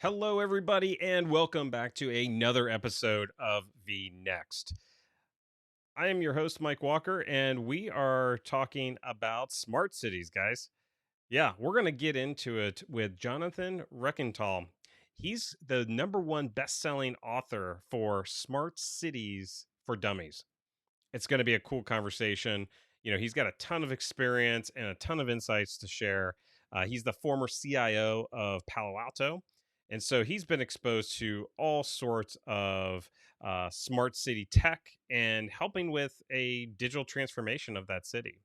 Hello, everybody, and welcome back to another episode of V Next. I am your host, Mike Walker, and we are talking about smart cities, guys. Yeah, we're going to get into it with Jonathan Reichental. He's the number one best-selling author for Smart Cities for Dummies. It's going to be a cool conversation. He's got a ton of experience and a ton of insights to share. He's the former CIO of Palo Alto. And so he's been exposed to all sorts of smart city tech and helping with a digital transformation of that city.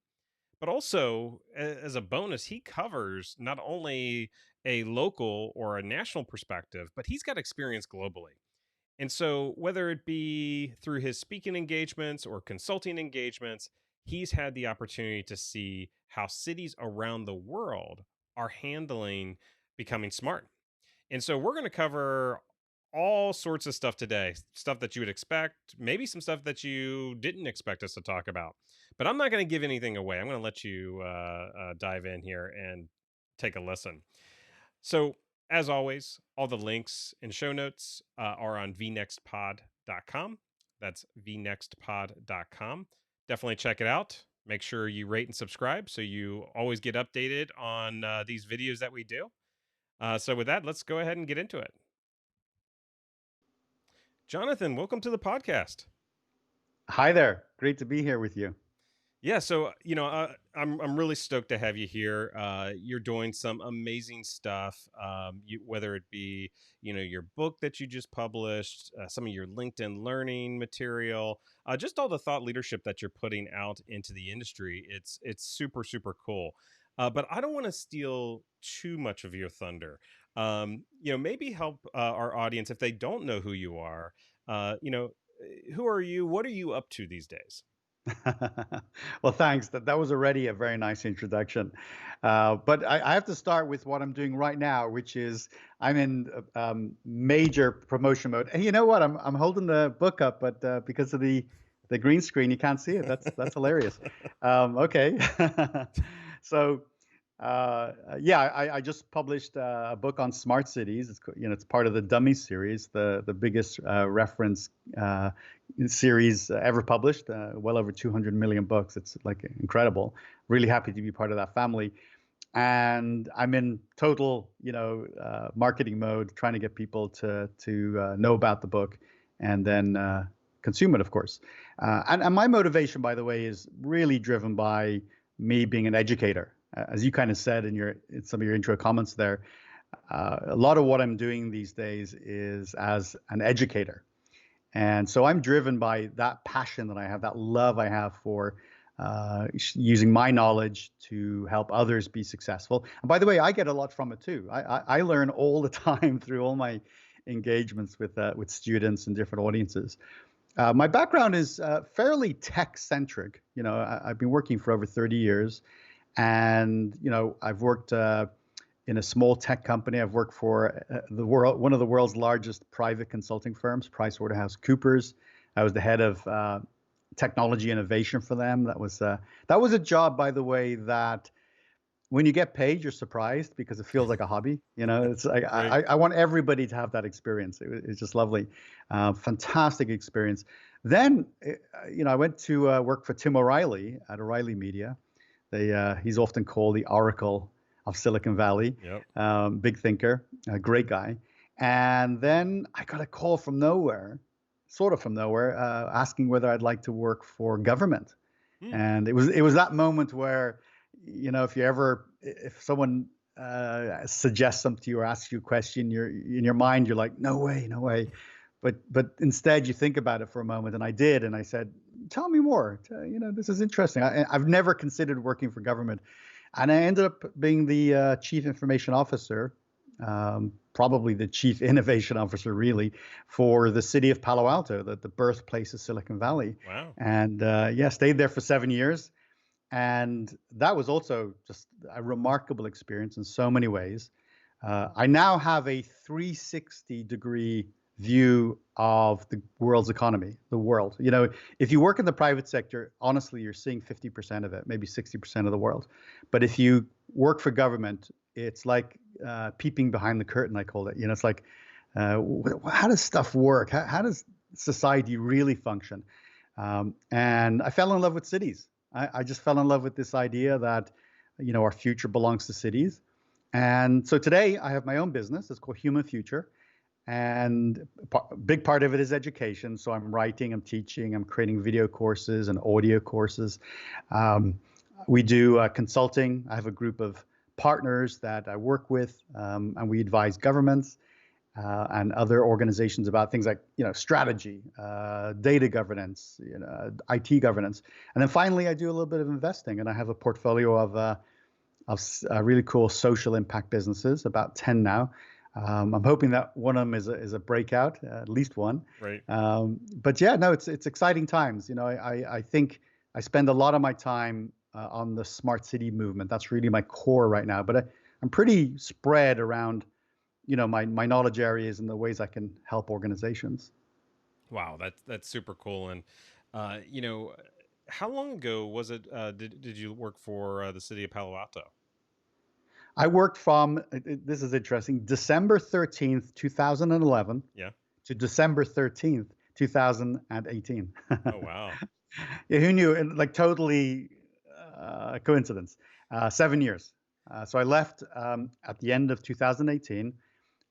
But also, as a bonus, he covers not only a local or a national perspective, but he's got experience globally. And so, whether it be through his speaking engagements or consulting engagements, he's had the opportunity to see how cities around the world are handling becoming smart. And so, we're going to cover all sorts of stuff today, stuff that you would expect, maybe some stuff that you didn't expect us to talk about. But I'm not going to give anything away. I'm going to let you dive in here and take a listen. So, as always, all the links and show notes are on vnextpod.com. That's vnextpod.com. Definitely check it out. Make sure you rate and subscribe so you always get updated on these videos that we do. So, with that, let's go ahead and get into it. Jonathan, welcome to the podcast. Hi there. Great to be here with you. Yeah, so I'm really stoked to have you here. You're doing some amazing stuff. Whether it be your book that you just published, some of your LinkedIn learning material, just all the thought leadership that you're putting out into the industry. It's super cool. But I don't want to steal too much of your thunder. Maybe help our audience if they don't know who you are. Who are you? What are you up to these days? Well, thanks. That was already a very nice introduction. But I have to start with what I'm doing right now, which is I'm in major promotion mode. And you know what? I'm holding the book up, but because of the green screen, you can't see it. That's hilarious. Okay. So yeah, I just published a book on smart cities. It's part of the Dummies series, the biggest reference series ever published. Well over 200 million books. It's like incredible. Really happy to be part of that family. And I'm in total, marketing mode, trying to get people to know about the book and then consume it, of course. And my motivation, by the way, is really driven by me being an educator. As you kind of said in some of your intro comments there, a lot of what I'm doing these days is as an educator. And so I'm driven by that passion that I have, that love I have for using my knowledge to help others be successful. And by the way, I get a lot from it too. I learn all the time through all my engagements with students and different audiences. My background is fairly tech-centric. I've been working for over 30 years. And I've worked in a small tech company. I've worked for one of the world's largest private consulting firms, PricewaterhouseCoopers. I was the head of technology innovation for them. That was a job, by the way, that when you get paid, you're surprised because it feels like a hobby. It's like Right. I want everybody to have that experience. It's just lovely, fantastic experience. Then I went to work for Tim O'Reilly at O'Reilly Media. He's often called the Oracle of Silicon Valley. Yep. Big thinker, a great guy. And then I got a call from nowhere, sort of from nowhere, asking whether I'd like to work for government. Hmm. And it was that moment where, if someone suggests something to you or asks you a question, you're in your mind, you're like, no way, no way. But instead you think about it for a moment, and I did, and I said, tell me more. This is interesting. I've never considered working for government, and I ended up being the chief information officer, probably the chief innovation officer, really, for the city of Palo Alto, the birthplace of Silicon Valley. Wow. And yeah, stayed there for 7 years, and that was also just a remarkable experience in so many ways. I now have a 360-degree view of the world's economy, the world. If you work in the private sector, honestly, you're seeing 50% of it, maybe 60% of the world. But if you work for government, it's like peeping behind the curtain, I call it. You know, it's like, how does stuff work? How does society really function? And I fell in love with cities. I just fell in love with this idea that, our future belongs to cities. And so today I have my own business. It's called Human Future. And a big part of it is education. So I'm writing, I'm teaching, I'm creating video courses and audio courses. Um, we do consulting. I have a group of partners that I work with, and we advise governments and other organizations about things like strategy, data governance, IT governance, and then finally I do a little bit of investing, and I have a portfolio of really cool social impact businesses, about 10 now. I'm hoping that one of them is a breakout, at least one. Right. But yeah, no, it's exciting times. I think I spend a lot of my time on the smart city movement. That's really my core right now. But I'm pretty spread around my knowledge areas and the ways I can help organizations. Wow, that's super cool. And you know, how long ago was it? Did you work for the city of Palo Alto? I worked from, this is interesting, December 13th, 2011 Yeah. to December 13th, 2018. Oh wow. Yeah, who knew? And like totally coincidence. 7 years. So I left at the end of 2018.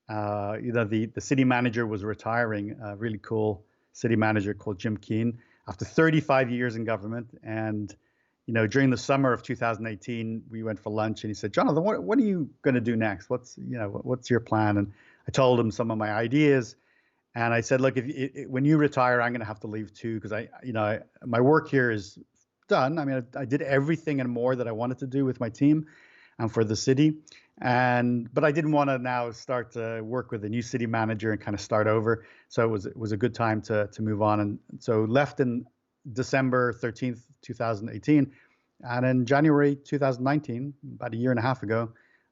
The city manager was retiring, a really cool city manager called Jim Keen, after 35 years in government. And during the summer of 2018, we went for lunch, and he said, "Jonathan, what are you going to do next? What's your plan?" And I told him some of my ideas, and I said, "Look, when you retire, I'm going to have to leave too, because my work here is done. I mean, I did everything and more that I wanted to do with my team and for the city, but I didn't want to now start to work with a new city manager and kind of start over. So it was a good time to move on, and so left in December 13th, 2018, and in January 2019, about a year and a half ago,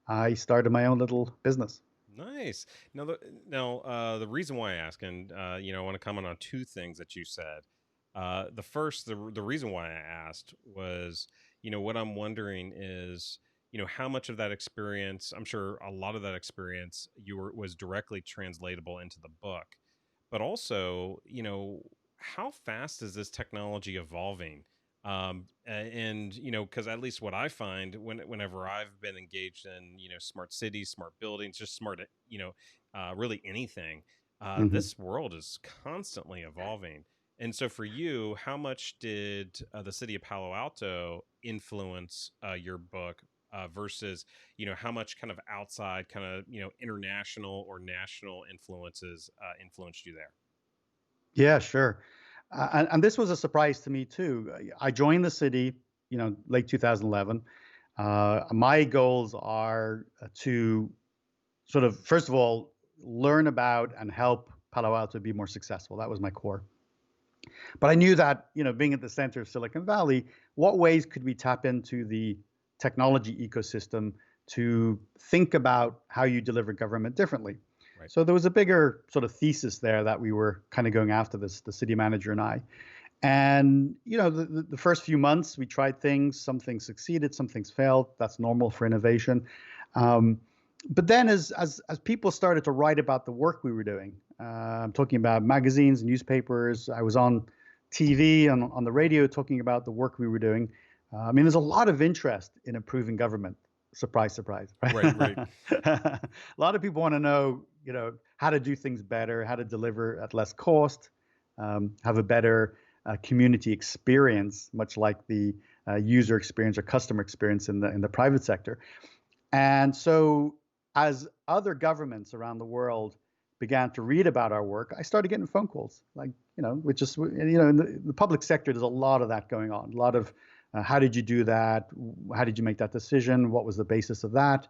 I started my own little business." Nice. The reason why I ask, and I want to comment on two things that you said. The first, the reason why I asked was, what I'm wondering is, how much of that experience, I'm sure a lot of that experience was directly translatable into the book, but also, how fast is this technology evolving? And because at least what I find whenever I've been engaged in smart cities, smart buildings, just smart really anything, Hmm. this world is constantly evolving. And so for you, how much did the city of Palo Alto influence your book versus how much kind of outside kind of international or national influences influenced you there? Yeah, sure. And this was a surprise to me too. I joined the city, late 2011. My goals are to sort of, first of all, learn about and help Palo Alto be more successful. That was my core. But I knew that, being at the center of Silicon Valley, what ways could we tap into the technology ecosystem to think about how you deliver government differently? Right. So there was a bigger sort of thesis there that we were kind of going after this, the city manager and I. And the first few months we tried things. Some things succeeded, some things failed. That's normal for innovation. Um, but then as people started to write about the work we were doing, I'm talking about magazines, newspapers. I was on TV, on the radio, talking about the work we were doing. I mean, there's a lot of interest in improving government. Surprise, surprise, right? Right. Right. A lot of people want to know, how to do things better, how to deliver at less cost, have a better community experience, much like the user experience or customer experience in the private sector. And so, as other governments around the world began to read about our work, I started getting phone calls, like, which is, in the public sector, there's a lot of that going on. A lot of, how did you do that? How did you make that decision? What was the basis of that?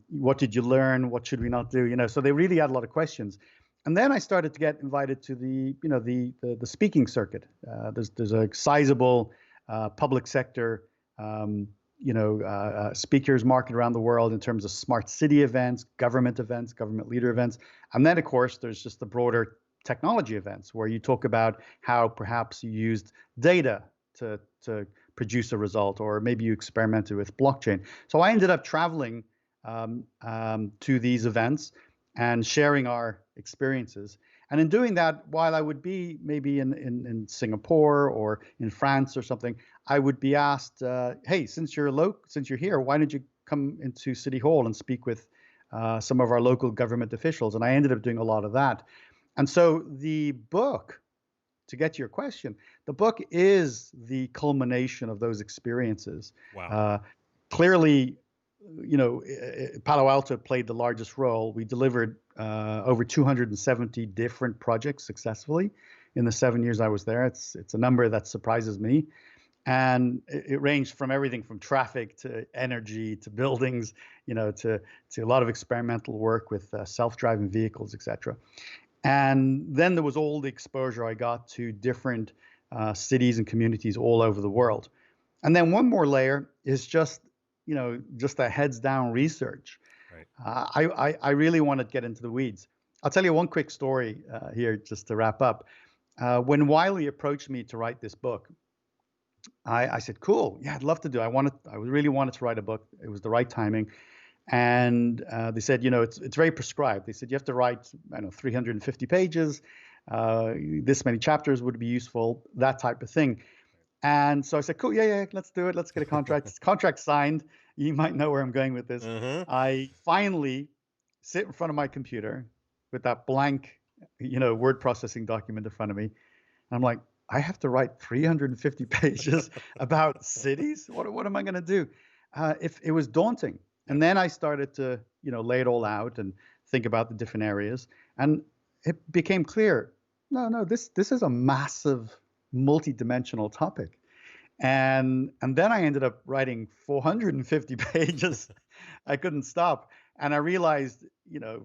What did you learn? What should we not do? So they really had a lot of questions. And then I started to get invited to the speaking circuit. There's a sizable public sector speakers market around the world in terms of smart city events, government leader events. And then, of course, there's just the broader technology events where you talk about how perhaps you used data to produce a result, or maybe you experimented with blockchain. So I ended up traveling to these events and sharing our experiences. And in doing that, while I would be maybe in Singapore or in France or something, I would be asked, "Hey, since you're here, why don't you come into City Hall and speak with some of our local government officials?" And I ended up doing a lot of that. And so the book, to get to your question, the book is the culmination of those experiences. Wow. Uh, Clearly, Palo Alto played the largest role. We delivered over 270 different projects successfully in the 7 years I was there. It's a number that surprises me, and it ranged from everything from traffic to energy to buildings, to a lot of experimental work with self-driving vehicles, etc. And then there was all the exposure I got to different cities and communities all over the world. And then one more layer is just a heads down research. Right. I really want to get into the weeds. I'll tell you one quick story here just to wrap up. When Wiley approached me to write this book, I said, "Cool, yeah, I'd love to do. I really wanted to write a book. It was the right timing." And they said, it's very prescribed. They said you have to write, I don't know, 350 pages. This many chapters would be useful, that type of thing. And so I said, cool, yeah, yeah, let's do it. Let's get a contract. Contract signed. You might know where I'm going with this. Uh-huh. I finally sit in front of my computer with that blank, word processing document in front of me. And I'm like, I have to write 350 pages about cities? What am I going to do? If it was daunting. Yeah. And then I started to, lay it all out and think about the different areas. And it became clear, no, this is a massive multi-dimensional topic. And then I ended up writing 450 pages. I couldn't stop. And I realized,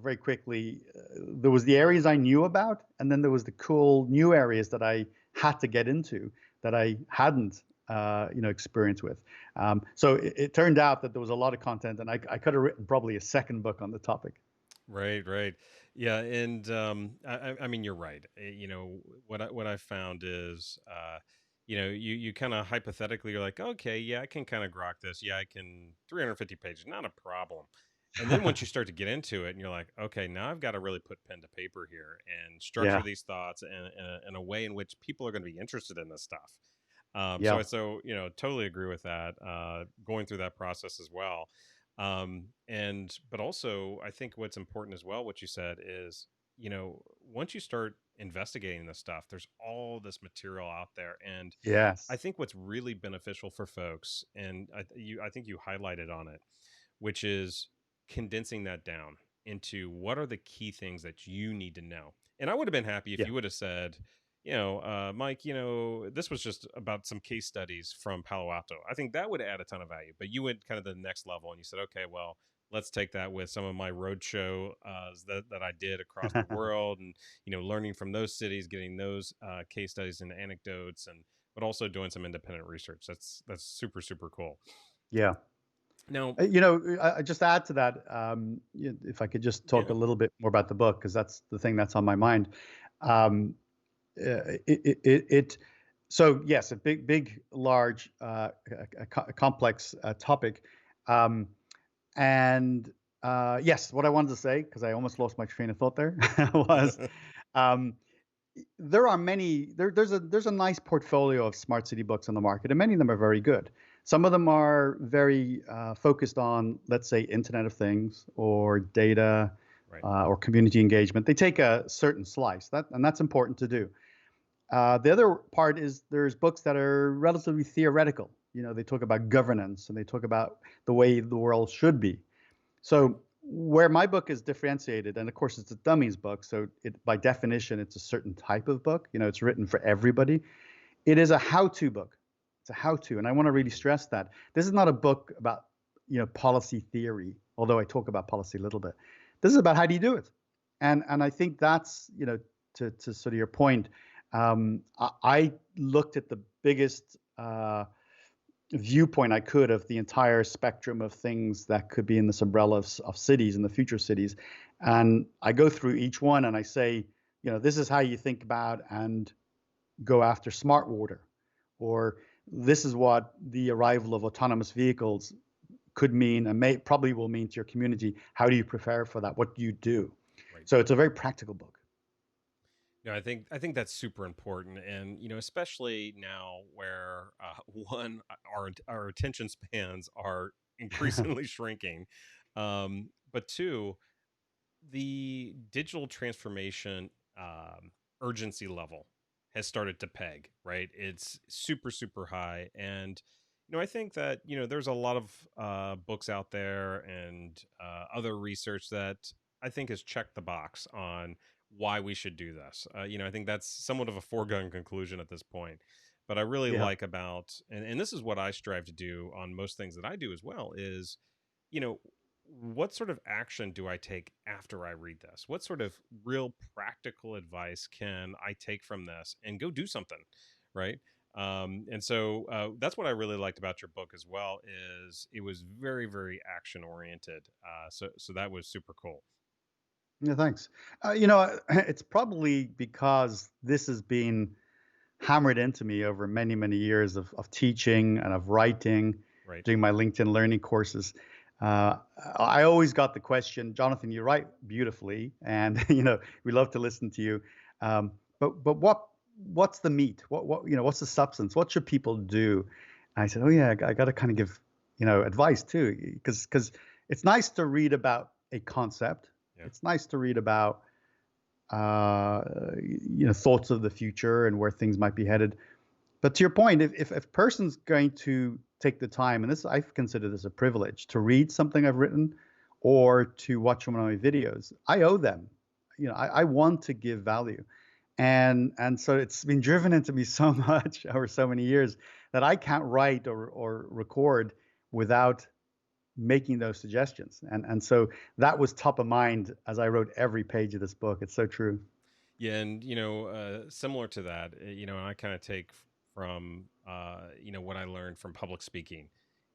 very quickly, there was the areas I knew about, and then there was the cool new areas that I had to get into that I hadn't, experience with. So it turned out that there was a lot of content, and I could have written probably a second book on the topic. Right, right. Yeah, and I mean, you're right. What I found is, you kind of hypothetically you're like, okay, yeah, I can kind of grok this. Yeah, I can 350 pages, not a problem. And then once you start to get into it, and you're like, okay, now I've got to really put pen to paper here and structure Yeah, these thoughts in a way in which people are going to be interested in this stuff. yeah, Totally agree with that. Going through that process as well. And but also I think what's important as well, what you said is, once you start investigating this stuff, there's all this material out there, and I yes, think what's really beneficial for folks, and I think you highlighted on it, which is condensing that down into what are the key things that you need to know. And I would have been happy if yeah, you would have said, Mike, this was just about some case studies from Palo Alto. I think that would add a ton of value. But you went kind of the next level and you said, okay, well, let's take that with some of my roadshow that I did across the world, and learning from those cities, getting those case studies and anecdotes, and but also doing some independent research. That's super super cool. yeah. Now, I just add to that, if I could just talk yeah, a little bit more about the book, because that's the thing that's on my mind. Um, it so yes, a big, large, a complex topic, um, and yes, what I wanted to say, because I almost lost my train of thought there, was um, there are many there's a nice portfolio of smart city books on the market, and many of them are very good. Some of them are very focused on, let's say, Internet of Things or data right, or community engagement. They take a certain slice, and that's important to do. The other part is there's books that are relatively theoretical. They talk about governance and they talk about the way the world should be. right, So where my book is differentiated, and of course it's a dummies book, so by definition it's a certain type of book. It's written for everybody. It is a how-to book. It's a how-to, and I want to really mm, stress that this is not a book about policy theory, although I talk about policy a little bit. This is about how do you do it, and I think that's to sort of your point. I looked at the biggest viewpoint I could of the entire spectrum of things that could be in this umbrella of cities and the future cities. And I go through each one and I say, this is how you think about and go after smart water, or this is what the arrival of autonomous vehicles could mean and may probably will mean to your community. How do you prepare for that? What do you do? Right. So it's a very practical book. No, I think that's super important, and especially now where one, our attention spans are increasingly shrinking, but two, the digital transformation urgency level has started to peg, right? It's super, super high. And, I think that, there's a lot of books out there and other research that I think has checked the box on why we should do this. I think that's somewhat of a foregone conclusion at this point. But I really Yeah. like about, and this is what I strive to do on most things that I do as well, is you know, what sort of action do I take after I read this? What sort of real practical advice can I take from this and go do something, right? And so that's what I really liked about your book as well. Is it was very, very action oriented. So that was super cool. Yeah, thanks. It's probably because this has been hammered into me over many, many years of teaching and of writing, Right. doing my LinkedIn learning courses. Uh, I always got the question, Jonathan, you write beautifully, and we love to listen to you. But what's the meat? What's the substance? What should people do? And I said, oh yeah, I got to kind of give advice too, because it's nice to read about a concept. Yeah. It's nice to read about thoughts of the future and where things might be headed. But to your point, if a person's going to take the time, and this I consider this a privilege, to read something I've written or to watch one of my videos, I owe them. I want to give value. And so it's been driven into me so much over so many years that I can't write or record without making those suggestions. And so that was top of mind as I wrote every page of this book. It's so true. Yeah, and similar to that, I kind of take from what I learned from public speaking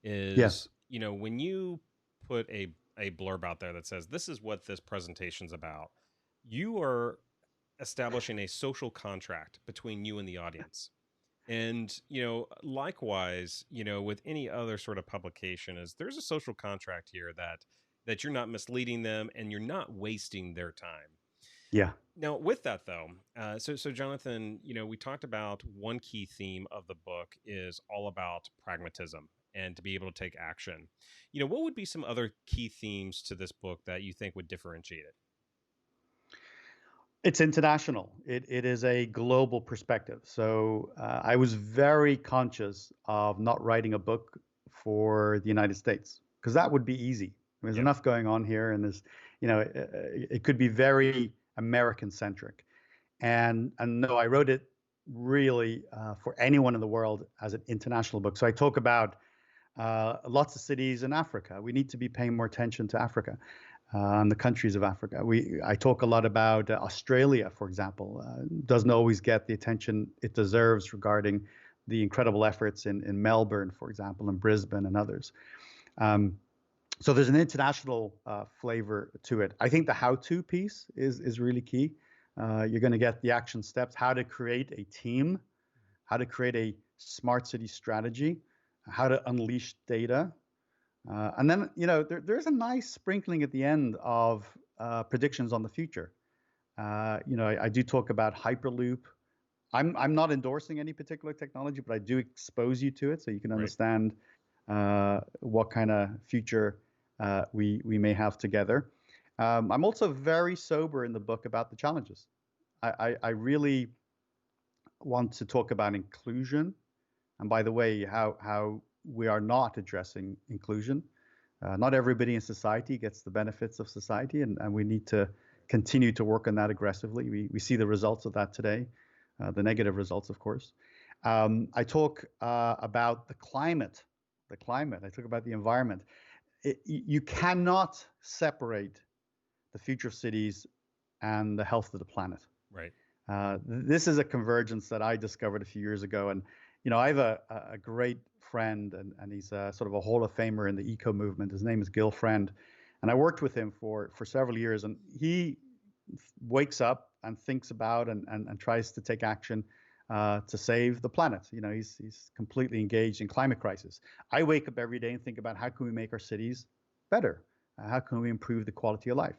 Yes. is when you put a blurb out there that says this is what this presentation's about, you are establishing a social contract between you and the audience. And likewise, with any other sort of publication, is there's a social contract here that you're not misleading them and you're not wasting their time. Yeah. Now, with that though, so Jonathan, we talked about one key theme of the book is all about pragmatism and to be able to take action. What would be some other key themes to this book that you think would differentiate it? It's international. It is a global perspective. So I was very conscious of not writing a book for the United States because that would be easy. There's Yep. enough going on here, and it could be very American centric. And no, I wrote it really for anyone in the world as an international book. So I talk about lots of cities in Africa. We need to be paying more attention to Africa and the countries of Africa. I talk a lot about Australia, for example. Doesn't always get the attention it deserves regarding the incredible efforts in Melbourne, for example, and Brisbane and others. Um, so there's an international flavor to it. I think the how-to piece is really key. You're going to get the action steps, how to create a team, how to create a smart city strategy, how to unleash data. And then, there's a nice sprinkling at the end of predictions on the future. I do talk about Hyperloop. I'm not endorsing any particular technology, but I do expose you to it so you can Right. understand what kind of future we may have together. I'm also very sober in the book about the challenges. I really want to talk about inclusion, and by the way, how we are not addressing inclusion. Not everybody in society gets the benefits of society, and we need to continue to work on that aggressively. We see the results of that today, the negative results, of course. I talk about the climate. The climate. I talk about the environment. You cannot separate the future of cities and the health of the planet. Right. This is a convergence that I discovered a few years ago, and I have a great friend, and he's sort of a Hall of Famer in the eco movement. His name is Gil Friend, and I worked with him for several years, and he wakes up and thinks about and tries to take action to save the planet. He's completely engaged in climate crisis. I wake up every day and think about how can we make our cities better? How can we improve the quality of life?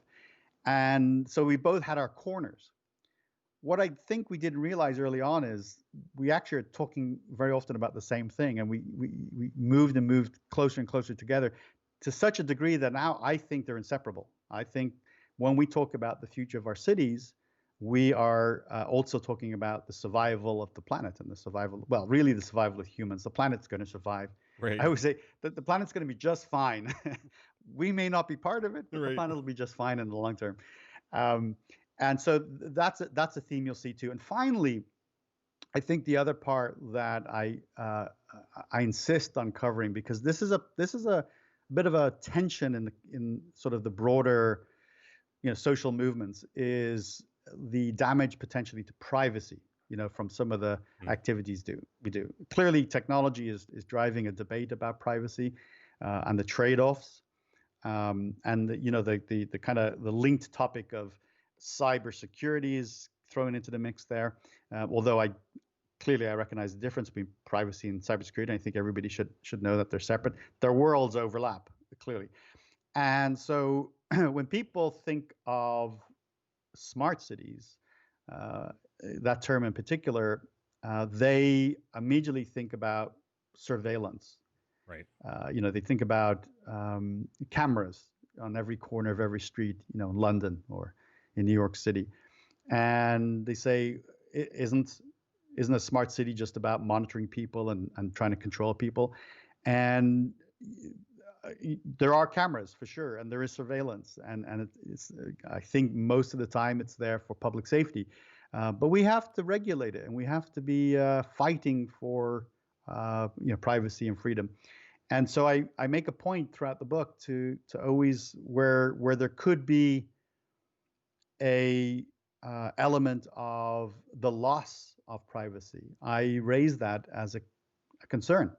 And so we both had our corners. What I think we didn't realize early on is we actually are talking very often about the same thing, and we moved and moved closer and closer together to such a degree that now I think they're inseparable. I think when we talk about the future of our cities, we are also talking about the survival of the planet and the survival, well, really the survival of humans. The planet's going to survive. I Right. always say that the planet's going to be just fine. We may not be part of it, but the Right. planet will be just fine in the long term. Um, and so that's a theme you'll see too. And finally, I think the other part that I insist on covering, because this is a bit of a tension in sort of the broader social movements, is the damage potentially to privacy, from some of the Mm. activities we do. Clearly, technology is driving a debate about privacy and the trade-offs, and the kind of the linked topic of cybersecurity is thrown into the mix there. Although I recognize the difference between privacy and cybersecurity. I think everybody should know that they're separate. Their worlds overlap clearly, and so when people think of smart cities, uh, that term in particular, they immediately think about surveillance. Right. They think about cameras on every corner of every street, in London or in New York City, and they say, isn't a smart city just about monitoring people and trying to control people? And there are cameras for sure, and there is surveillance, and it's I think most of the time it's there for public safety, but we have to regulate it, and we have to be fighting for privacy and freedom. And so I make a point throughout the book to always where there could be a element of the loss of privacy, I raise that as a concern.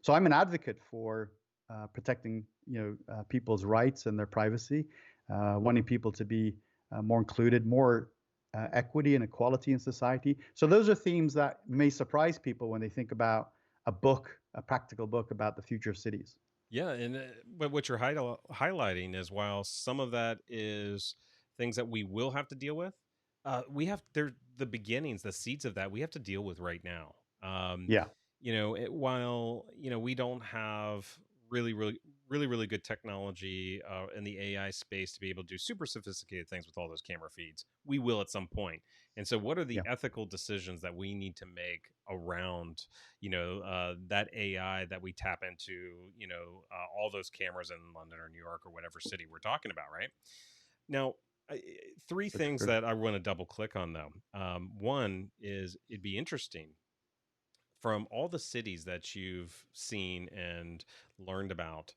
So I'm an advocate for protecting people's rights and their privacy, wanting people to be more included, more equity and equality in society. So those are themes that may surprise people when they think about a practical book about the future of cities. Yeah, and but what you're highlighting is while some of that is things that we will have to deal with, we have they're the beginnings, the seeds of that we have to deal with right now. Yeah, While we don't have really good technology in the AI space to be able to do super sophisticated things with all those camera feeds, we will at some point. And so, what are the yeah. ethical decisions that we need to make around that AI that we tap into, all those cameras in London or New York or whatever city we're talking about, right? Now, three That's things true. that I want to double click on though. One is it'd be interesting from all the cities that you've seen and learned about,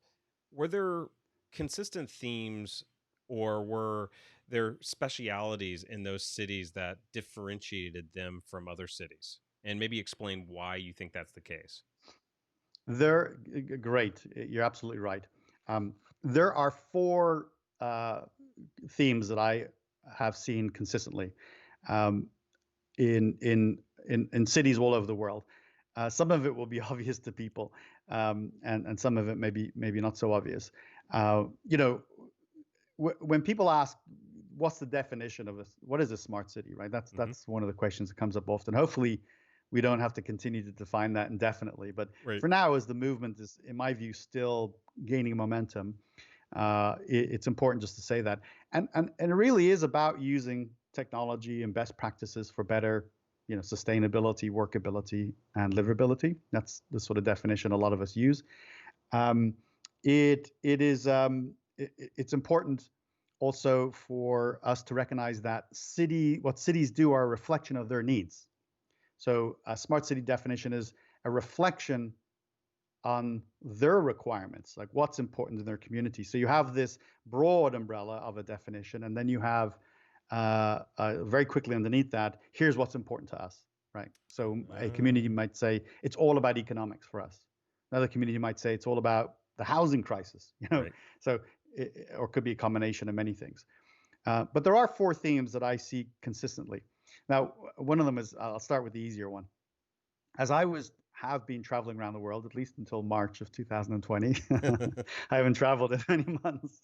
were there consistent themes or were there specialities in those cities that differentiated them from other cities? And maybe explain why you think that's the case. They're great. You're absolutely right. Um, there are four themes that I have seen consistently um, in cities all over the world. Some of it will be obvious to people, and some of it maybe not so obvious. Uh, you know, when people ask, "What's the definition of what is a smart city?" Right? That's Hmm. that's one of the questions that comes up often. Hopefully, we don't have to continue to define that indefinitely. But Right. for now, as the movement is, in my view, still gaining momentum, it's important just to say that. And it really is about using technology and best practices for better, sustainability, workability, and livability. That's the sort of definition a lot of us use. Um, it's important also for us to recognize that what cities do are a reflection of their needs. So a smart city definition is a reflection on their requirements, like what's important in their community. So you have this broad umbrella of a definition, and then you have very quickly underneath that, here's what's important to us, right? So a community Uh, might say it's all about economics for us. Another community might say it's all about the housing crisis, right. So or could be a combination of many things. But there are four themes that I see consistently. Now, one of them is, I'll start with the easier one. As I have been traveling around the world, at least until March of 2020. I haven't traveled in many months.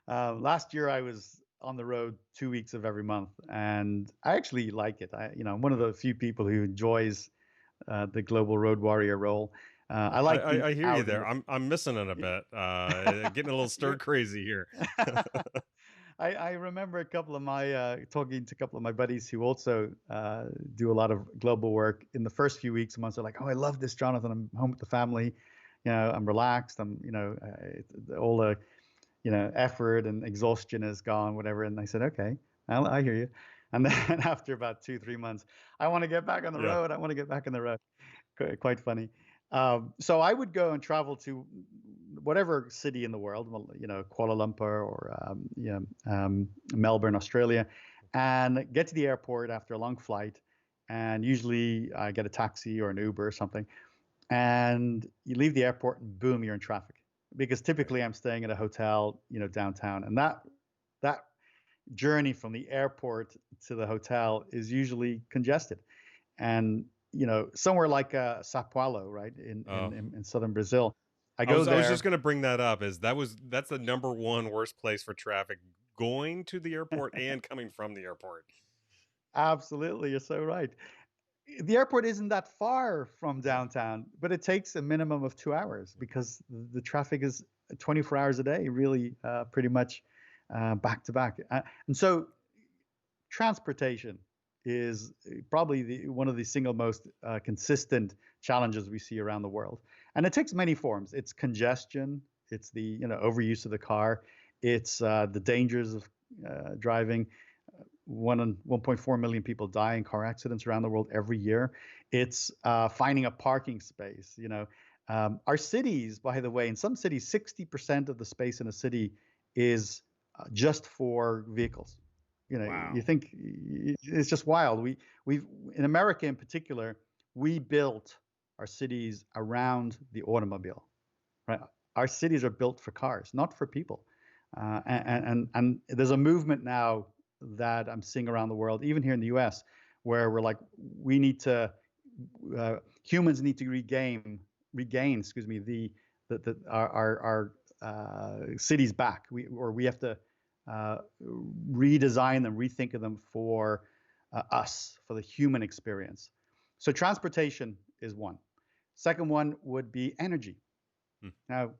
Last year, I was on the road 2 weeks of every month, and I actually like it. I'm one of the few people who enjoys the global road warrior role. I like being I hear you out in there. the. I'm missing it a bit. Getting a little stir You're, crazy here. I remember a couple of my talking to a couple of my buddies who also do a lot of global work. In the first few weeks, months, they're like, "Oh, I love this, Jonathan. I'm home with the family. I'm relaxed. All the effort and exhaustion is gone, whatever." And I said, "Okay, I hear you." And then after about 2, 3 months, I want to get back on the Yeah. road. I want to get back on the road. Quite funny. So I would go and travel to whatever city in the world, well, Kuala Lumpur or Melbourne, Australia, and get to the airport after a long flight. And usually I get a taxi or an Uber or something. And you leave the airport and boom, you're in traffic. Because Right. typically I'm staying at a hotel, downtown. And that journey from the airport to the hotel is usually congested. And somewhere like Sao Paulo, right Oh, in southern Brazil, I I go was just there. gonna bring that up. That's the number one worst place for traffic, going to the airport and coming from the airport. Absolutely, you're so right. The airport isn't that far from Yeah. downtown, but it takes a minimum of 2 hours because the traffic is 24 hours a day, really, pretty much back to back. And so transportation is probably one of the single most consistent challenges we see around the world, and it takes many forms. It's congestion, it's the overuse of the car, it's the dangers of driving. 1.4 million people die in car accidents around the world every year. It's finding a parking space. Our cities, by the way, in some cities, 60% of the space in a city is just for vehicles. You Wow. think it's just wild. We've in America in particular, we built our cities around the automobile, right? Our cities are built for cars, not for people. And there's a movement now that I'm seeing around the world, even here in the U.S., where we're like, we need to, humans need to regain, excuse me, our cities back. We have to uh, redesign them, rethink of them for us, for the human experience. So transportation is one. Second one would be energy. Hmm. Now,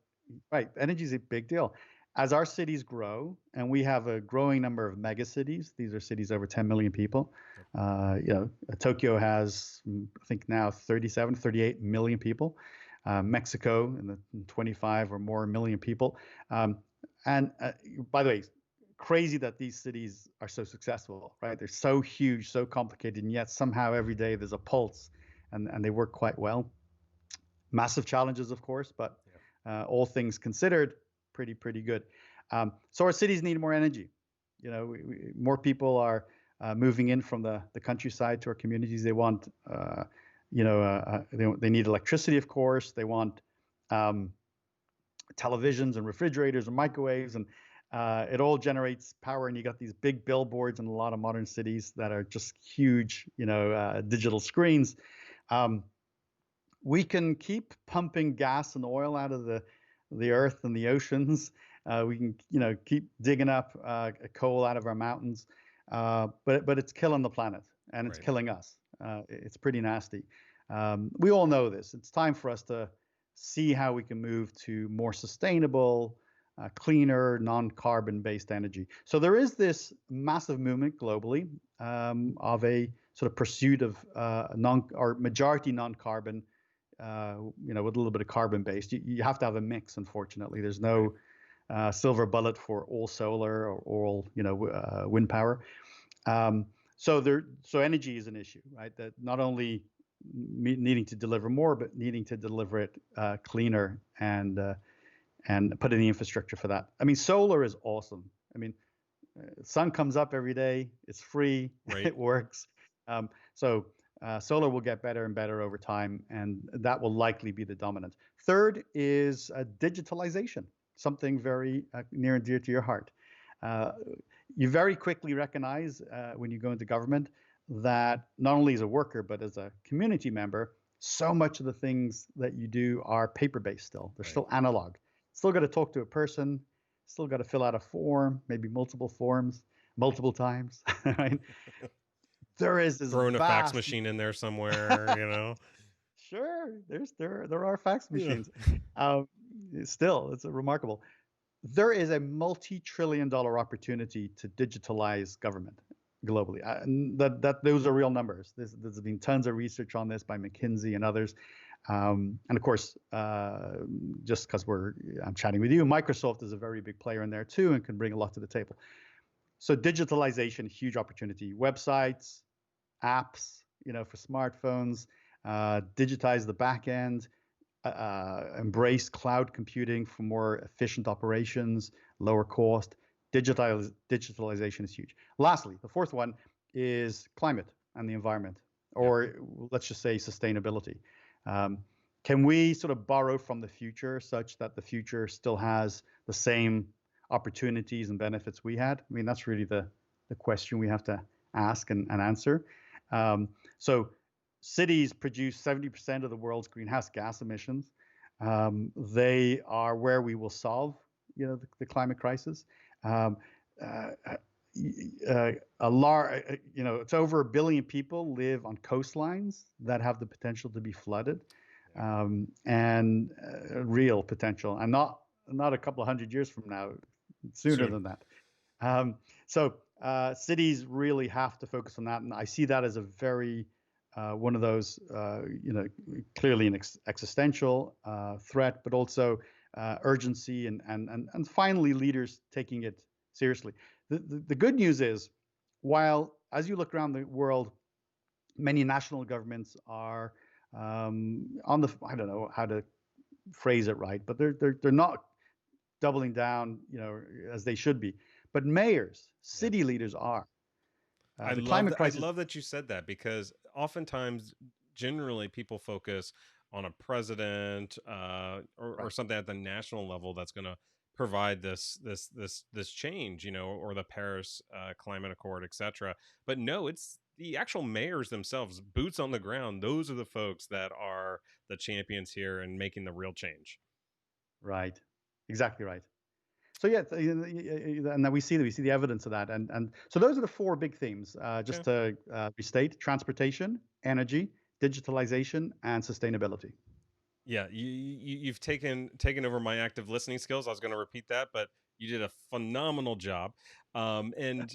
right, energy is a big deal. As our cities grow, and we have a growing number of mega cities, these are cities over 10 million people. Yep. Tokyo has, I think now 37, 38 million people. Mexico in the 25 or more million people. And by the way, crazy that these cities are so successful, right? They're so huge, so complicated, and yet somehow every day there's a pulse, and they work quite well. Massive challenges, of course, but Yeah. all things considered, pretty good. So our cities need more energy. More people are moving in from the countryside to our communities. They want, they need electricity, of course. They want um, televisions and refrigerators and microwaves, and it all generates power. And you got these big billboards in a lot of modern cities that are just huge, digital screens. Um, we can keep pumping gas and oil out of the earth and the oceans. We can, keep digging up coal out of our mountains, but it's killing the planet and it's Right. killing us. It's pretty nasty. We all know this. It's time for us to see how we can move to more sustainable, cleaner, non-carbon based energy. So there is this massive movement globally of a sort of pursuit of non or majority non-carbon, with a little bit of carbon based. You have to have a mix. Unfortunately, there's Right. no silver bullet for all solar or all wind power. Um, so energy is an issue, right? That not only needing to deliver more, but needing to deliver it cleaner and put in the infrastructure for that. I mean, solar is awesome. I mean, sun comes up every day. It's free. Right. It works. So solar will get better and better over time, and that will likely be the dominant. Third is digitalization, something very near and dear to your heart. Uh, you very quickly recognize when you go into government that not only as a worker, but as a community member, so much of the things that you do are paper-based still. They're Right. still analog. Still got to talk to a person, still got to fill out a form, maybe multiple forms, multiple times, right? There is this Throwing a fax vast, machine in there somewhere, you know? sure, there are fax Yeah. machines. Um, Still, it's remarkable. There is a multi-trillion-dollar opportunity to digitalize government globally. Those are real numbers. There's been tons of research on this by McKinsey and others. And of course, just because I'm chatting with you, Microsoft is a very big player in there too and can bring a lot to the table. So digitalization, huge opportunity. Websites, apps, for smartphones, digitize the back end, embrace cloud computing for more efficient operations, lower cost. Digitalization is huge. Lastly, the fourth one is climate and the environment, Yep. or let's just say sustainability. Um, can we sort of borrow from the future such that the future still has the same opportunities and benefits we had? I mean, that's really the question we have to ask and answer. So cities produce 70% of the world's greenhouse gas emissions. They are where we will solve, the climate crisis. Um, uh, it's over 1 billion people live on coastlines that have the potential to be flooded, Yeah. and real potential, and not a couple of 100 years from now, sooner Soon. than that. Um, so cities really have to focus on that, and I see that as a very one of those, clearly an existential threat, but also urgency, and finally leaders taking it seriously. The good news is, while as you look around the world, many national governments are on the, I don't know how to phrase it right, but they're not doubling down, as they should be. But mayors, Yep. city leaders are. I The love climate that. I crisis, love that you said that because oftentimes, generally, people focus on a president or right? something at the national level that's going to provide this change, or the Paris Climate Accord, etc. But no, it's the actual mayors themselves, boots on the ground. Those are the folks that are the champions here and making the real change. Right, exactly right. So yeah, and then we see the evidence of that, and so those are the four big themes. Yeah. Just to restate: transportation, energy, digitalization, and sustainability. Yeah, you've taken over my active listening skills. I was going to repeat that, but you did a phenomenal job. And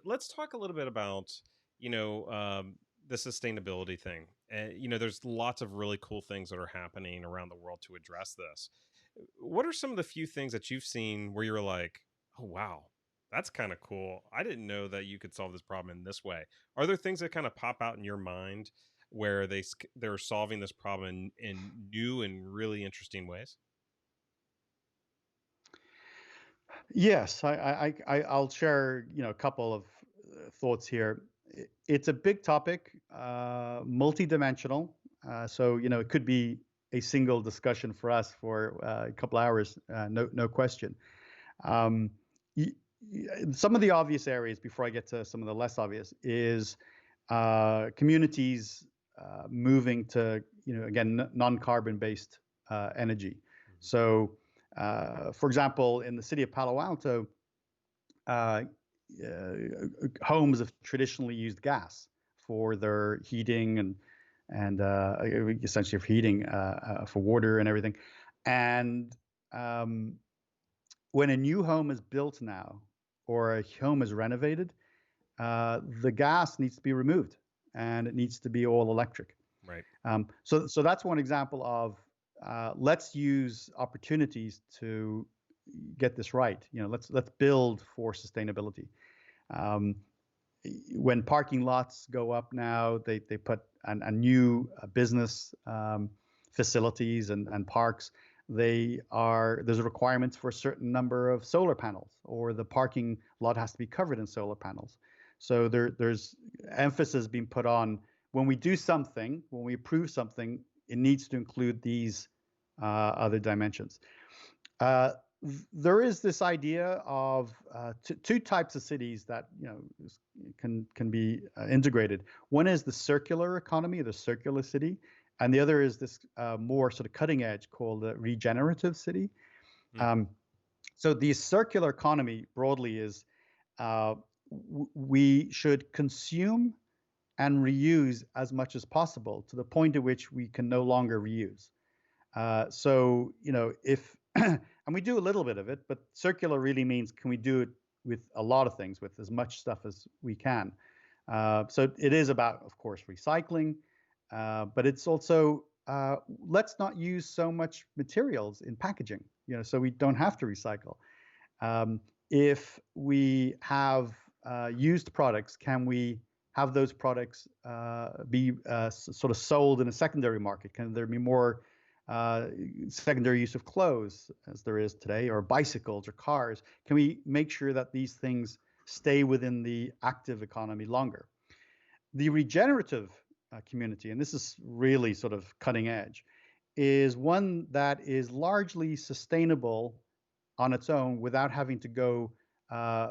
let's talk a little bit about you know um, the sustainability thing. And there's lots of really cool things that are happening around the world to address this. What are some of the few things that you've seen where you're like, oh wow, that's kind of cool. I didn't know that you could solve this problem in this way. Are there things that kind of pop out in your mind where they're solving this problem in new and really interesting ways? Yes, I'll share a couple of thoughts here. It's a big topic, multidimensional. So it could be a single discussion for us for a couple hours, no question. Um, some of the obvious areas before I get to some of the less obvious is communities moving to again non-carbon based energy. Mhm. So, for example, in the city of Palo Alto, uh, homes have traditionally used gas for their heating and essentially for heating, for water and everything. And um, when a new home is built now or a home is renovated, the gas needs to be removed and it needs to be all electric. Right. So that's one example of let's use opportunities to get this right. Let's build for sustainability. Um, when parking lots go up now, they put a new business facilities and parks. There's requirements for a certain number of solar panels, or the parking lot has to be covered in solar panels. So there's emphasis being put on when we do something, when we approve something, it needs to include these other dimensions. There is this idea of two types of cities that can be integrated. One is the circular economy, the circular city, and the other is this more sort of cutting edge called the regenerative city. Hmm. Um, so the circular economy broadly is uh, we should consume and reuse as much as possible to the point at which we can no longer reuse. So, if, and we do a little bit of it, but circular really means can we do it with a lot of things, with as much stuff as we can. So it is about, of course, recycling, but it's also let's not use so much materials in packaging, so we don't have to recycle. Um, if we have used products, can we have those products be sort of sold in a secondary market? Can there be more uh, secondary use of clothes as there is today, or bicycles or cars? Can we make sure that these things stay within the active economy longer? The regenerative community, and this is really sort of cutting edge, is one that is largely sustainable on its own without having to go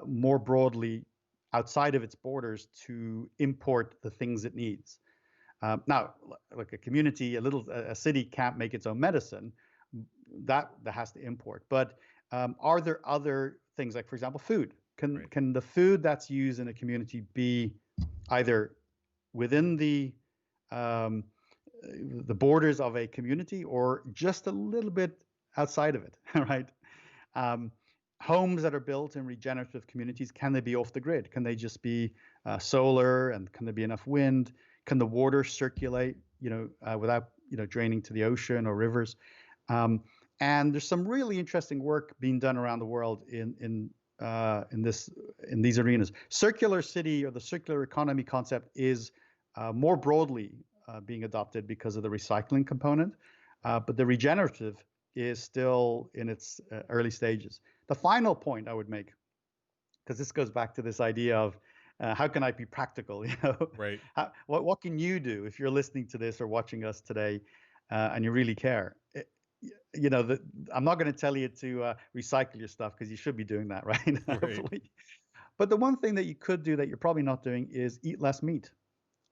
more broadly outside of its borders to import the things it needs. Now, like a community, a city can't make its own medicine. That has to import. But are there other things, like, for example, food? Can Right. can the food that's used in a community be either within um, the borders of a community or just a little bit outside of it, right? Um, Homes that are built in regenerative communities, can they be off the grid? Can they just be solar, and can there be enough wind? Can the water circulate, without draining to the ocean or rivers? Um, and there's some really interesting work being done around the world in these arenas. Circular city, or the circular economy concept, is more broadly being adopted because of the recycling component, Right. but the regenerative is still in its early stages. The final point I would make, because this goes back to this idea of how can I be practical? Right. What can you do if you're listening to this or watching us today, and you really care? I'm not going to tell you to recycle your stuff, because you should be doing that, right? Right. Hopefully. But the one thing that you could do that you're probably not doing is eat less meat.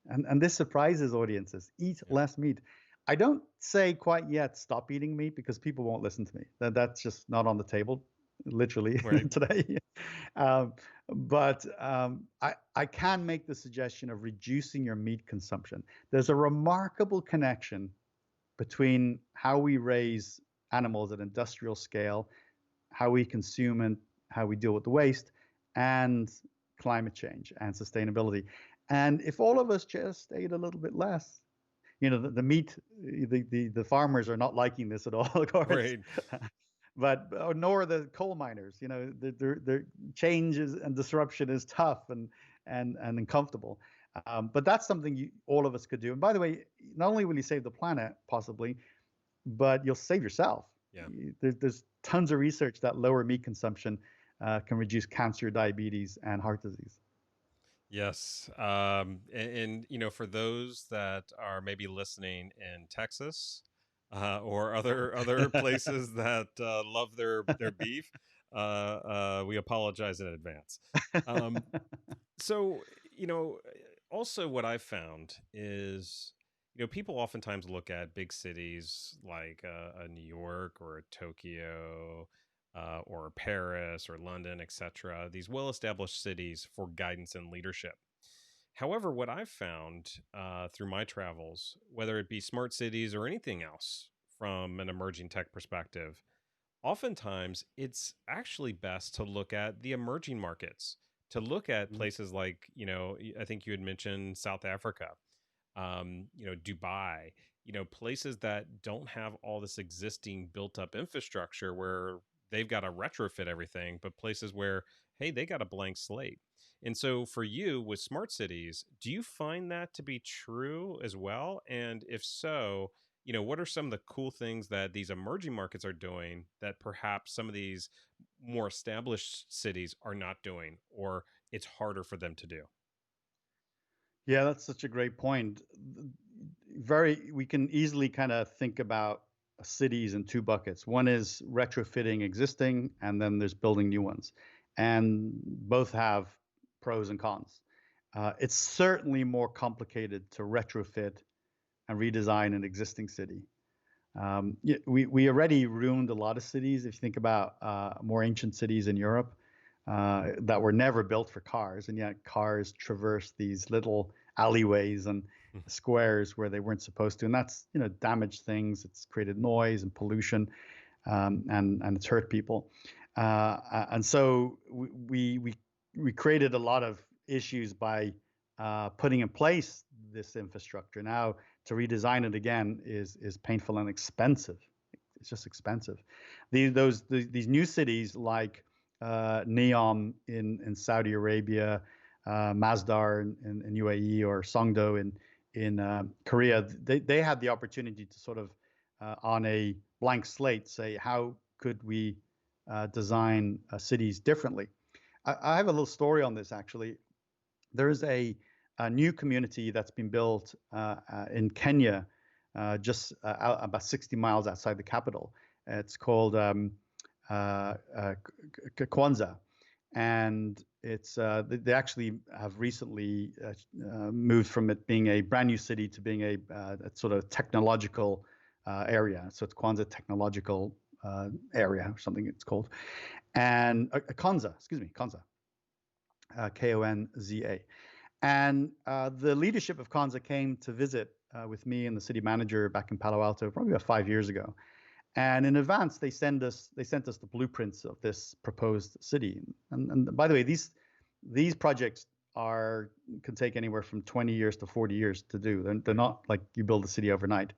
And this surprises audiences. Eat Yeah. less meat. I don't say quite yet stop eating meat, because people won't listen to me. That's just not on the table, literally, Right. today. Um, but I can make the suggestion of reducing your meat consumption. There's a remarkable connection between how we raise animals at industrial scale, how we consume, and how we deal with the waste, and climate change and sustainability. And if all of us just ate a little bit less, the meat, the farmers are not liking this at all, of course. Right. But nor the coal miners. Their changes and disruption is tough and uncomfortable. But that's something all of us could do. And by the way, not only will you save the planet possibly, but you'll save yourself. Yeah. There's tons of research that lower meat consumption can reduce cancer, diabetes, and heart disease. Yes. And for those that are maybe listening in Texas, or other places that love their beef, we apologize in advance. Um, so, you know, also what I've found is, people oftentimes look at big cities like a New York or a Tokyo, or Paris or London, etc., these well established cities for guidance and leadership. However, what I've found through my travels, whether it be smart cities or anything else from an emerging tech perspective, oftentimes it's actually best to look at the emerging markets, to look at places like, I think you had mentioned South Africa, Dubai, places that don't have all this existing built up infrastructure where they've got to retrofit everything, but places where, hey, they got a blank slate. And so for you with smart cities, do you find that to be true as well? And if so, what are some of the cool things that these emerging markets are doing that perhaps some of these more established cities are not doing, or it's harder for them to do? Yeah, that's such a great point. We can easily kind of think about cities in two buckets. One is retrofitting existing, and then there's building new ones. And both have pros and cons. It's certainly more complicated to retrofit and redesign an existing city. We already ruined a lot of cities. If you think about more ancient cities in Europe that were never built for cars, and yet cars traverse these little alleyways and squares where they weren't supposed to, and that's damaged things. It's created noise and pollution, and it's hurt people. And so we created a lot of issues by putting in place this infrastructure. Now to redesign it again is painful and expensive. It's just expensive. These new cities like Neom in Saudi Arabia, Masdar in UAE, or Songdo in Korea, they had the opportunity to sort of on a blank slate say, how could we design cities differently? I have a little story on this actually. There's a new community that's been built in Kenya, just about 60 miles outside the capital. It's called Kwanzaa, and it's they actually have recently moved from it being a brand new city to being a sort of technological area. So it's Kwanzaa Technological Area or something it's called, and Konza, excuse me, Konza, Konza. And the leadership of Konza came to visit with me and the city manager back in Palo Alto probably about 5 years ago. And in advance, they sent us the blueprints of this proposed city. And by the way, these projects can take anywhere from 20 years to 40 years to do. They're not like you build a city overnight.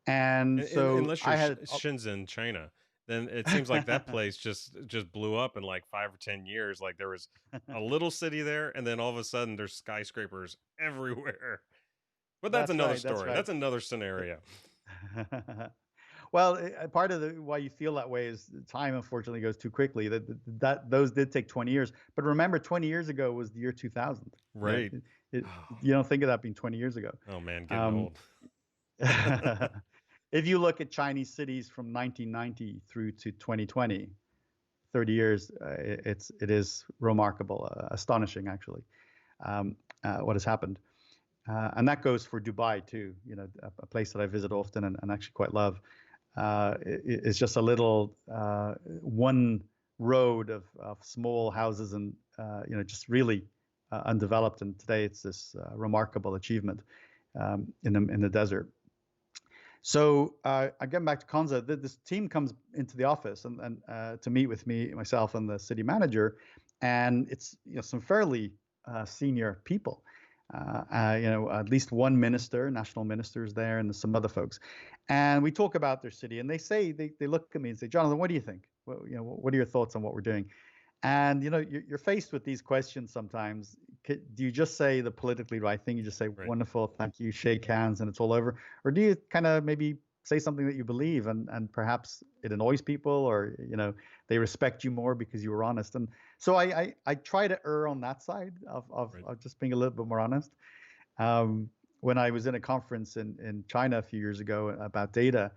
And so Unless you're I had Shenzhen, China, then it seems like that place just blew up in like 5 or 10 years. Like there was a little city there, and then all of a sudden there's skyscrapers everywhere. But that's That's another right. That's story. right. That's another scenario. Well, part of why you feel that way is time unfortunately goes too quickly. That those did take 20 years. But remember, 20 years ago was the year 2000. Right. You don't think of that being 20 years ago. Oh man, getting old. If you look at Chinese cities from 1990 through to 2020, 30 years, it is remarkable, astonishing actually, what has happened. And that goes for Dubai too. A place that I visit often and actually quite love. It's just a little one road of small houses and just really undeveloped. And today it's this remarkable achievement in the desert. So again, back to Konza, this team comes into the office and to meet with myself and the city manager, and it's some fairly senior people. At least one minister, national minister is there, and some other folks. And we talk about their city, and they look at me and say, Jonathan, what do you think? What are your thoughts on what we're doing? And you're faced with these questions sometimes. Do you just say the politically right thing? You just say, Right. wonderful, thank you, shake hands, and it's all over? Or do you kind of maybe say something that you believe, and perhaps it annoys people, or they respect you more because you were honest? And so I try to err on that side of just being a little bit more honest. When I was in a conference in China a few years ago about data,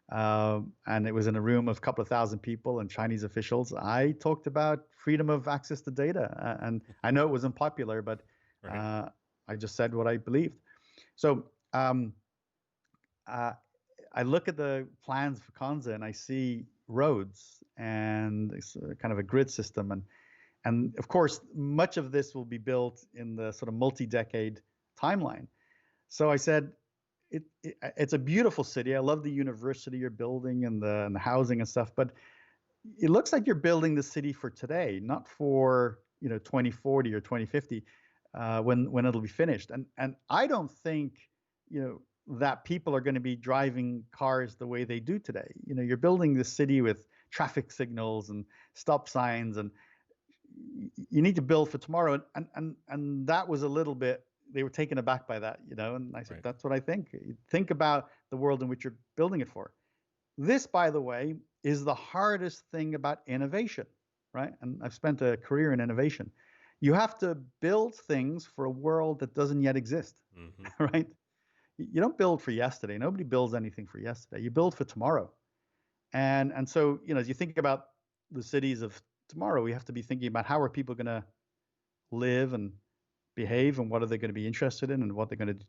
and it was in a room of a couple of thousand people and Chinese officials, I talked about freedom of access to data. And I know it was unpopular, but Right. I just said what I believed. So I look at the plans for Konza and I see roads and it's kind of a grid system. And of course, much of this will be built in the sort of multi-decade timeline. So I said, it's a beautiful city. I love the university you're building and the housing and stuff, but it looks like you're building the city for today, not for 2040 or 2050 when it'll be finished. And I don't think that people are going to be driving cars the way they do today. You're building this city with traffic signals and stop signs, and you need to build for tomorrow. And that was a little bit, they were taken aback by that, and I said, Right. that's what I think. Think about the world in which you're building it for. This, by the way, is the hardest thing about innovation, right? And I've spent a career in innovation. You have to build things for a world that doesn't yet exist, Mm-hmm. right? you don't build for yesterday. Nobody builds anything for yesterday. You build for tomorrow. And so, as you think about the cities of tomorrow, we have to be thinking about how are people going to live and behave, and what are they going to be interested in, and what they're going to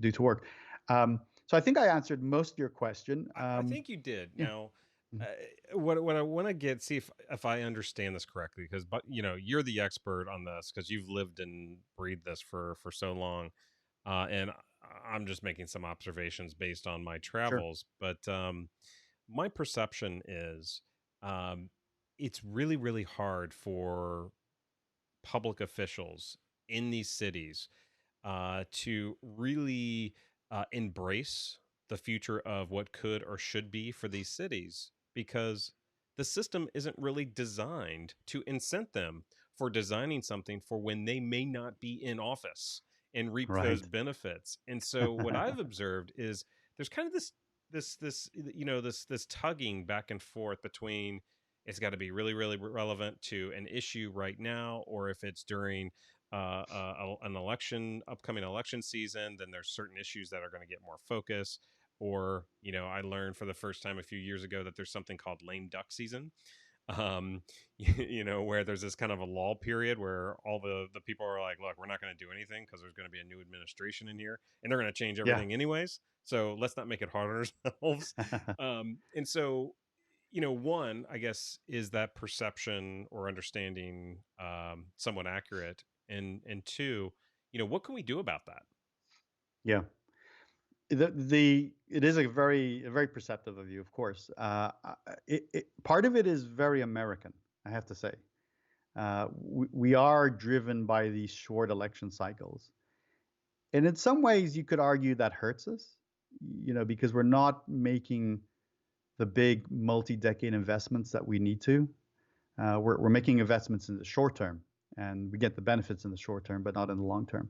do to work. So I think I answered most of your question. I think you did. Yeah. Now, Mhm. what I want to get, see if I understand this correctly, because but you're the expert on this because you've lived and breathed this for so long, and I'm just making some observations based on my Sure. travels. But my perception is, um, it's really hard for public officials in these cities to really embrace the future of what could or should be for these cities because the system isn't really designed to incent them for designing something for when they may not be in office and reap those Right. benefits. And so what I've observed is there's kind of this tugging back and forth between it's got to be really relevant to an issue right now, or if it's during an election, upcoming election season, then there's certain issues that are going to get more focus. Or, I learned for the first time a few years ago that there's something called lame duck season. Um, where there's this kind of a lull period where all the people are like, look, we're not going to do anything because there's going to be a new administration in here and they're going to change Yeah. everything anyways. So let's not make it hard on ourselves. And so one, I guess, is that perception or understanding somewhat accurate, and two, what can we do about that? Yeah. The it is a very perceptive of you, of course. Part of it is very American, I have to say. We are driven by these short election cycles, and in some ways, you could argue that hurts us, because we're not making the big multi-decade investments that we need to. We're making investments in the short term, and we get the benefits in the short term, but not in the long term.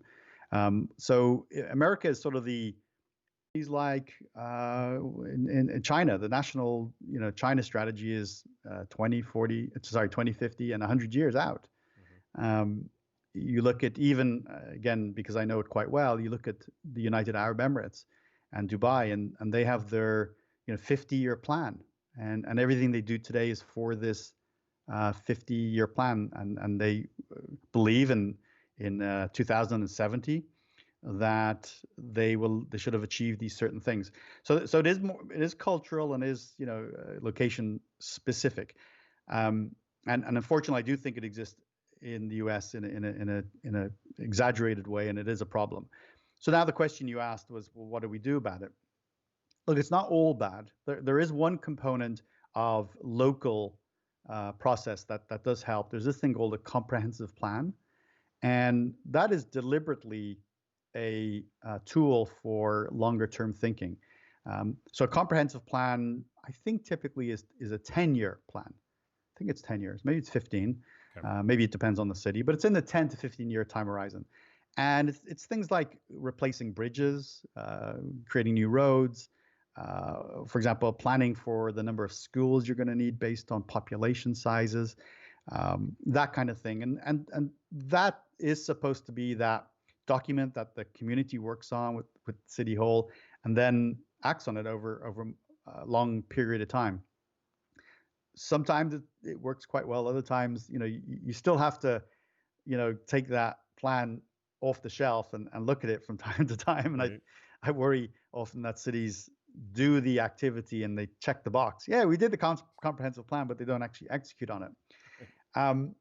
So America is sort of he's like in China, the national, China strategy is 2050 and 100 years out. Hmm. Um, you look at even, again, because I know it quite well, you look at the United Arab Emirates and Dubai, and they have their 50-year plan. And everything they do today is for this 50-year plan. And they believe in 2070 that they should have achieved these certain things. So it is cultural and is location specific, um, and unfortunately I do think it exists in the U.S. in a exaggerated way, and it is a problem. So now the question you asked was, well, what do we do about it? Look, it's not all bad. There is one component of local process that does help. There's this thing called a comprehensive plan, and that is deliberately a tool for longer term thinking. So a comprehensive plan, I think, typically is a 10-year plan. I think it's 10 years. Maybe it's 15. Okay. Maybe it depends on the city, but it's in the 10 to 15-year time horizon. And it's things like replacing bridges, creating new roads, for example, planning for the number of schools you're going to need based on population sizes, that kind of thing. And that is supposed to be that document that the community works on with City Hall and then acts on it over a long period of time. Sometimes it works quite well. Other times, you still have to, take that plan off the shelf and look at it from time to time. And Right. I worry often that cities do the activity and they check the box. Yeah, we did the comprehensive plan, but they don't actually execute on it. Right. Um,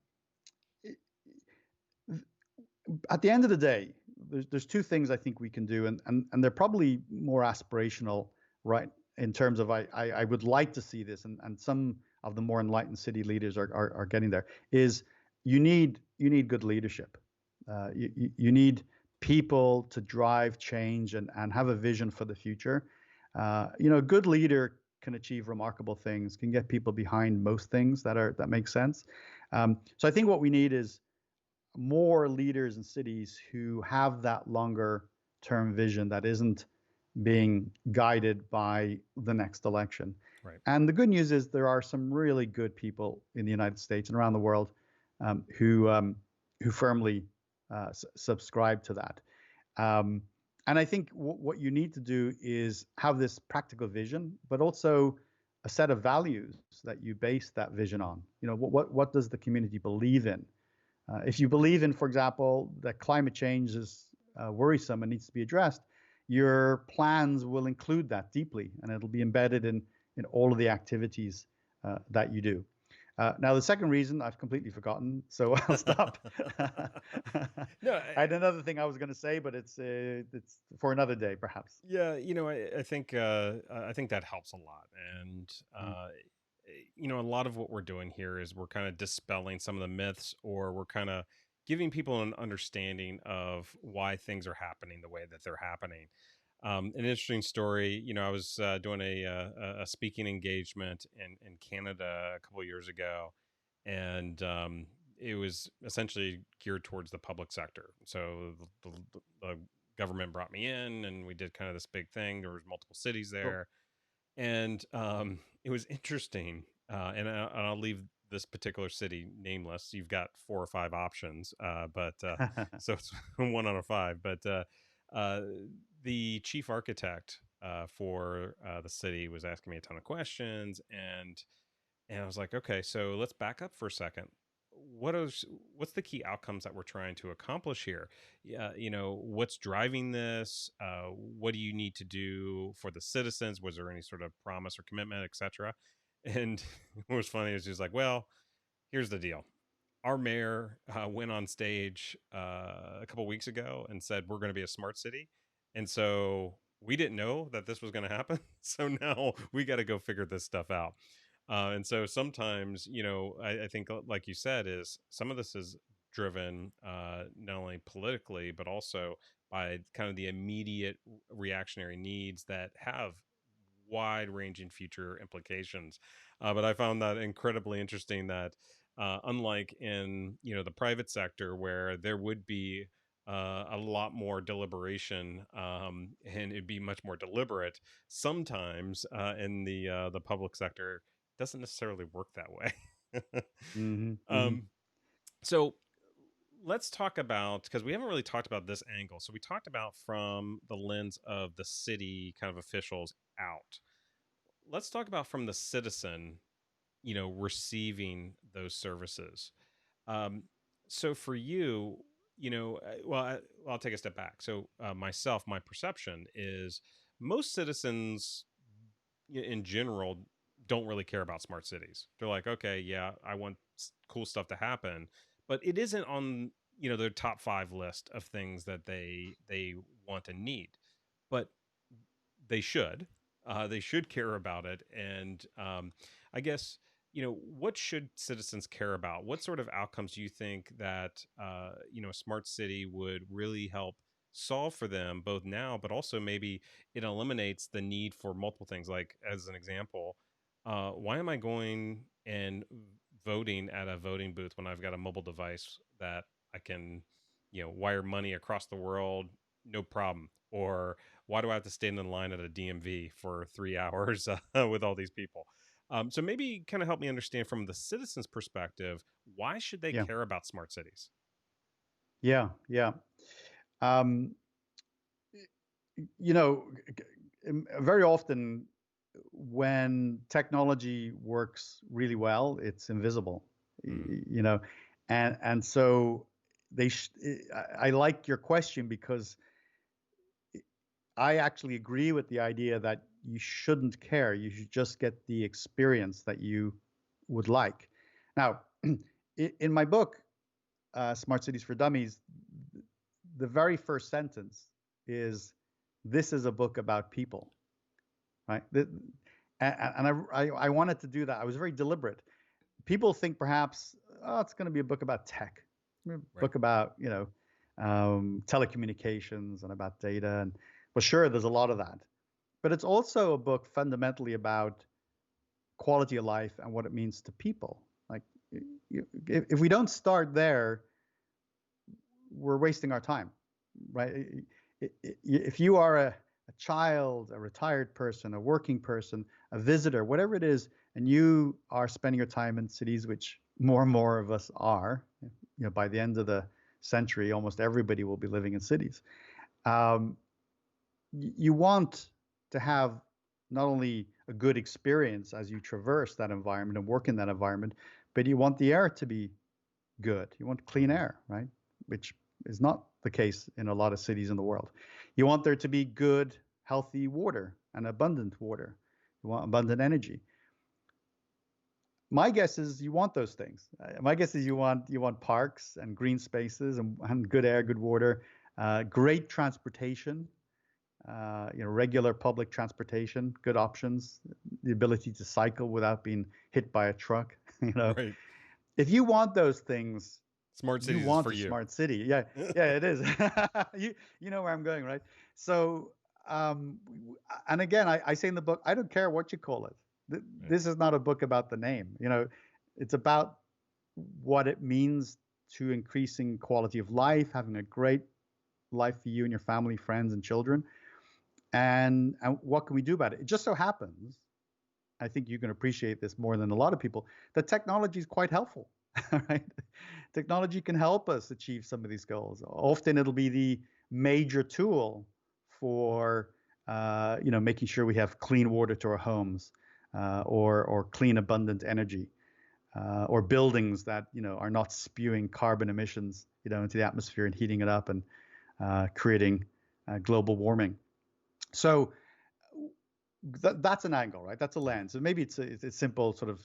at the end of the day, there's two things I think we can do, and they're probably more aspirational, right? In terms of I would like to see this, and some of the more enlightened city leaders are getting there. Is you need good leadership. You need people to drive change and have a vision for the future. A good leader can achieve remarkable things, can get people behind most things that make sense. So I think what we need is more leaders in cities who have that longer term vision that isn't being guided by the next election. Right. And the good news is there are some really good people in the United States and around the world who firmly subscribe to that. Um, And I think what you need to do is have this practical vision, but also a set of values that you base that vision on. What does the community believe in? If you believe in, for example, that climate change is worrisome and needs to be addressed, your plans will include that deeply, and it'll be embedded in all of the activities that you do. Now, the second reason I've completely forgotten, so I'll stop. No, I had another thing I was going to say, but it's for another day, perhaps. yeah, I think that helps a lot, and Mm. a lot of what we're doing here is we're kind of dispelling some of the myths, or we're kind of giving people an understanding of why things are happening the way that they're happening. An interesting story, I was doing a speaking engagement in Canada a couple of years ago, and it was essentially geared towards the public sector. So the government brought me in, and we did kind of this big thing. There was multiple cities Cool. there, and it was interesting. And I'll leave this particular city nameless. You've got four or five options, but so it's one out of five. But uh, the chief architect for the city was asking me a ton of questions, and I was like, okay, so let's back up for a second. What's the key outcomes that we're trying to accomplish here? Yeah, what's driving this? What do you need to do for the citizens? Was there any sort of promise or commitment, etc.? And what was funny is he was like, well, here's the deal. Our mayor went on stage a couple weeks ago and said we're going to be a smart city, and so we didn't know that this was going to happen. So now we got to go figure this stuff out. And so sometimes, I think, like you said, is some of this is driven not only politically but also by kind of the immediate reactionary needs that have wide-ranging future implications. But I found that incredibly interesting that unlike in the private sector where there would be a lot more deliberation and it'd be much more deliberate, sometimes in the public sector doesn't necessarily work that way. Hmm. Hmm. um, so let's talk about, because we haven't really talked about this angle. So we talked about from the lens of the city kind of officials out. Let's talk about from the citizen, receiving those services. Um, so for you, I'll take a step back. So myself, my perception is most citizens in general don't really care about smart cities. They're like, okay, yeah, I want cool stuff to happen, but it isn't on their top five list of things that they want and need. But they should. They should care about it. And I guess, what should citizens care about? What sort of outcomes do you think that, a smart city would really help solve for them, both now, but also maybe it eliminates the need for multiple things? Like, as an example, why am I going and voting at a voting booth when I've got a mobile device that I can, wire money across the world? No problem. Or why do I have to stand in line at a DMV for 3 hours with all these people? So maybe kind of help me understand from the citizen's perspective, why should they Yeah. care about smart cities? Yeah. Yeah. Um, you know, very often when technology works really well, it's invisible, Mm, you know, and so I like your question because I actually agree with the idea that you shouldn't care. You should just get the experience that you would like. Now, in my book, Smart Cities for Dummies, the very first sentence is, "This is a book about people." Right? And I wanted to do that. I was very deliberate. People think perhaps, oh, it's going to be a book about tech, a right. book about telecommunications and about data, and well, sure, there's a lot of that, but it's also a book fundamentally about quality of life and what it means to people. Like, if we don't start there, we're wasting our time, right? If you are a child, a retired person, a working person, a visitor, whatever it is, and you are spending your time in cities, which more and more of us are, by the end of the century, almost everybody will be living in cities. Um, you want to have not only a good experience as you traverse that environment and work in that environment, but you want the air to be good. You want clean Hmm. air, right? Which is not the case in a lot of cities in the world. You want there to be good, healthy water and abundant water. You want abundant energy. My guess is you want those things. My guess is you want parks and green spaces and good air, good water, great transportation, regular public transportation, good options, the ability to cycle without being hit by a truck. You know, Right. if you want those things, Smart you cities is want for a you. smart city. Yeah, yeah, it is. You know where I'm going, right? So, um, and again, I say in the book, I don't care what you call it. Right. This is not a book about the name. It's about what it means to increasing quality of life, having a great life for you and your family, friends, and children. And what can we do about it? It just so happens, I think you can appreciate this more than a lot of people, that technology is quite helpful, right? Technology can help us achieve some of these goals. Often it'll be the major tool for making sure we have clean water to our homes, or clean abundant energy, or buildings that are not spewing carbon emissions into the atmosphere and heating it up and creating global warming. So that's an angle, right? That's a Yeah. lens. So maybe it's a simple sort of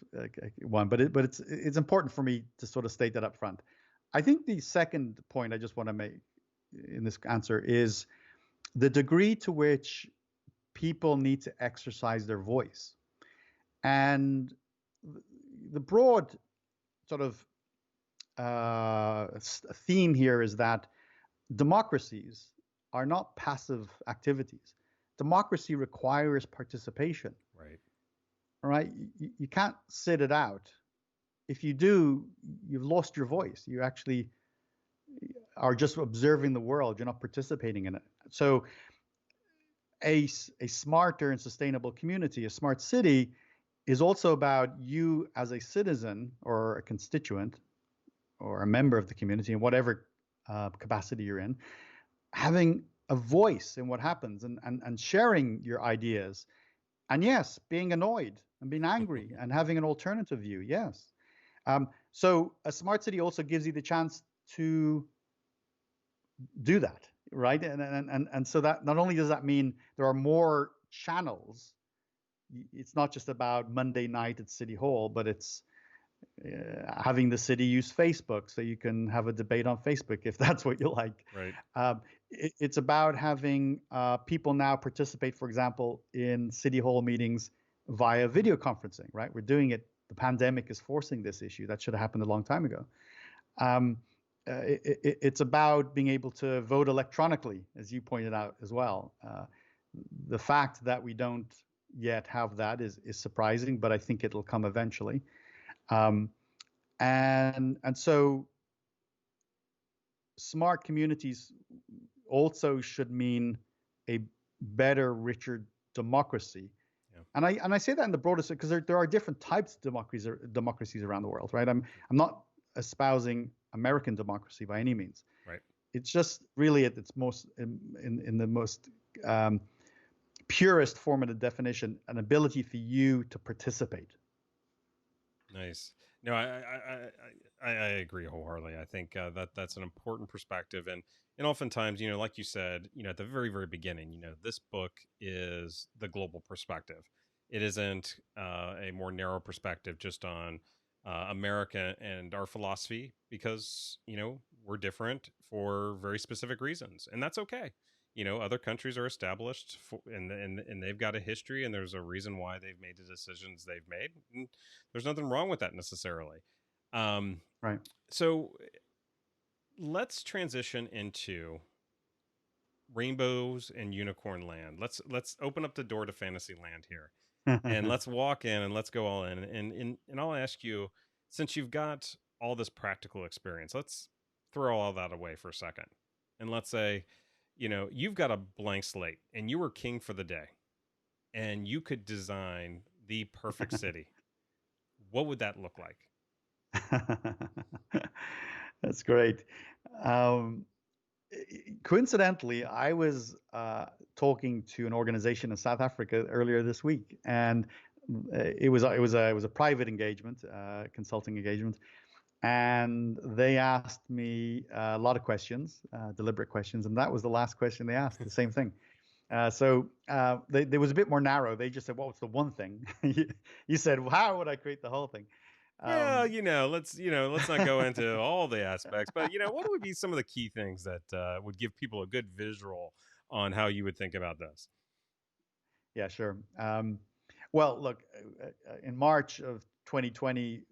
one, but it's important for me to sort of state that up front. I think the second point I just want to make in this answer is the degree to which people need to exercise their voice. And the broad sort of theme here is that democracies are not passive activities. Democracy requires participation. Right. All right, you can't sit it out. If you do, you've lost your voice. You actually are just observing the world. You're not participating in it. So a smarter and sustainable community, a smart city, is also about you as a citizen or a constituent or a member of the community in whatever capacity you're in, having a voice in what happens and sharing your ideas. And yes, being annoyed and being angry and having an alternative view. Yes. So a smart city also gives you the chance to do that, right? And so that not only does that mean there are more channels, it's not just about Monday night at City Hall, but it's having the city use Facebook so you can have a debate on Facebook if that's what you like. Right. It's about having people now participate, for example, in City Hall meetings via video conferencing, right? We're doing it. The pandemic is forcing this issue. That should have happened a long time ago. Um, it's about being able to vote electronically, as you pointed out as well. The fact that we don't yet have that is surprising, but I think it'll come eventually. Um, and so smart communities also should mean a better, richer democracy. Yeah. And I say that in the broadest because there are different types of democracies around the world, right? I'm not espousing American democracy by any means. Right. It's just really at its most in the most purest form of the definition, an ability for you to participate. Nice. No, I agree wholeheartedly. I think that's an important perspective, and oftentimes, like you said, at the very very beginning, this book is the global perspective. It isn't a more narrow perspective just on America and our philosophy, because we're different for very specific reasons, and that's okay. Other countries are established and they've got a history, and there's a reason why they've made the decisions they've made. And there's nothing wrong with that necessarily. Um, Right. so let's transition into rainbows and unicorn land. Let's open up the door to fantasy land here, and let's walk in and let's go all in. And I'll ask you, since you've got all this practical experience, let's throw all that away for a second, and let's say, you've got a blank slate, and you were king for the day, and you could design the perfect city. What would that look like? That's great. Um, Coincidentally, I was talking to an organization in South Africa earlier this week, and it was a private engagement, consulting engagement, and they asked me a lot of questions, deliberate questions, and that was the last question they asked. The same thing. They was a bit more narrow. They just said, "What was the one thing?" You said, well, "How would I create the whole thing?" Well, Um, let's not go into all the aspects, but what would be some of the key things that would give people a good visual on how you would think about this? yeah, sure. Well, look, in March of 2020,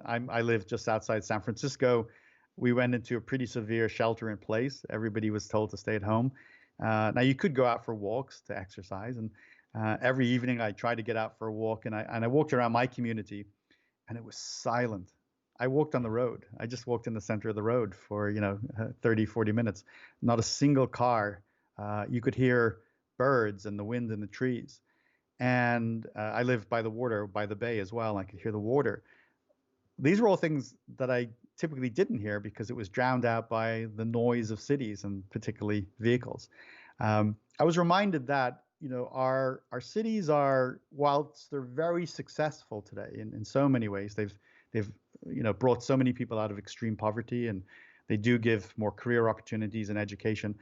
I live just outside San Francisco. We went into a pretty severe shelter in place. Everybody was told to stay at home. Now you could go out for walks to exercise, and every evening I tried to get out for a walk, and I walked around my community, and it was silent. I walked on the road. I just walked in the center of the road for 30, 40 minutes. Not a single car. You could hear birds and the wind in the trees. And I live by the water, by the bay as well. And I could hear the water. These were all things that I typically didn't hear because it was drowned out by the noise of cities and particularly vehicles. I was reminded that our cities are, whilst they're very successful today in so many ways, they've brought so many people out of extreme poverty, and they do give more career opportunities and education.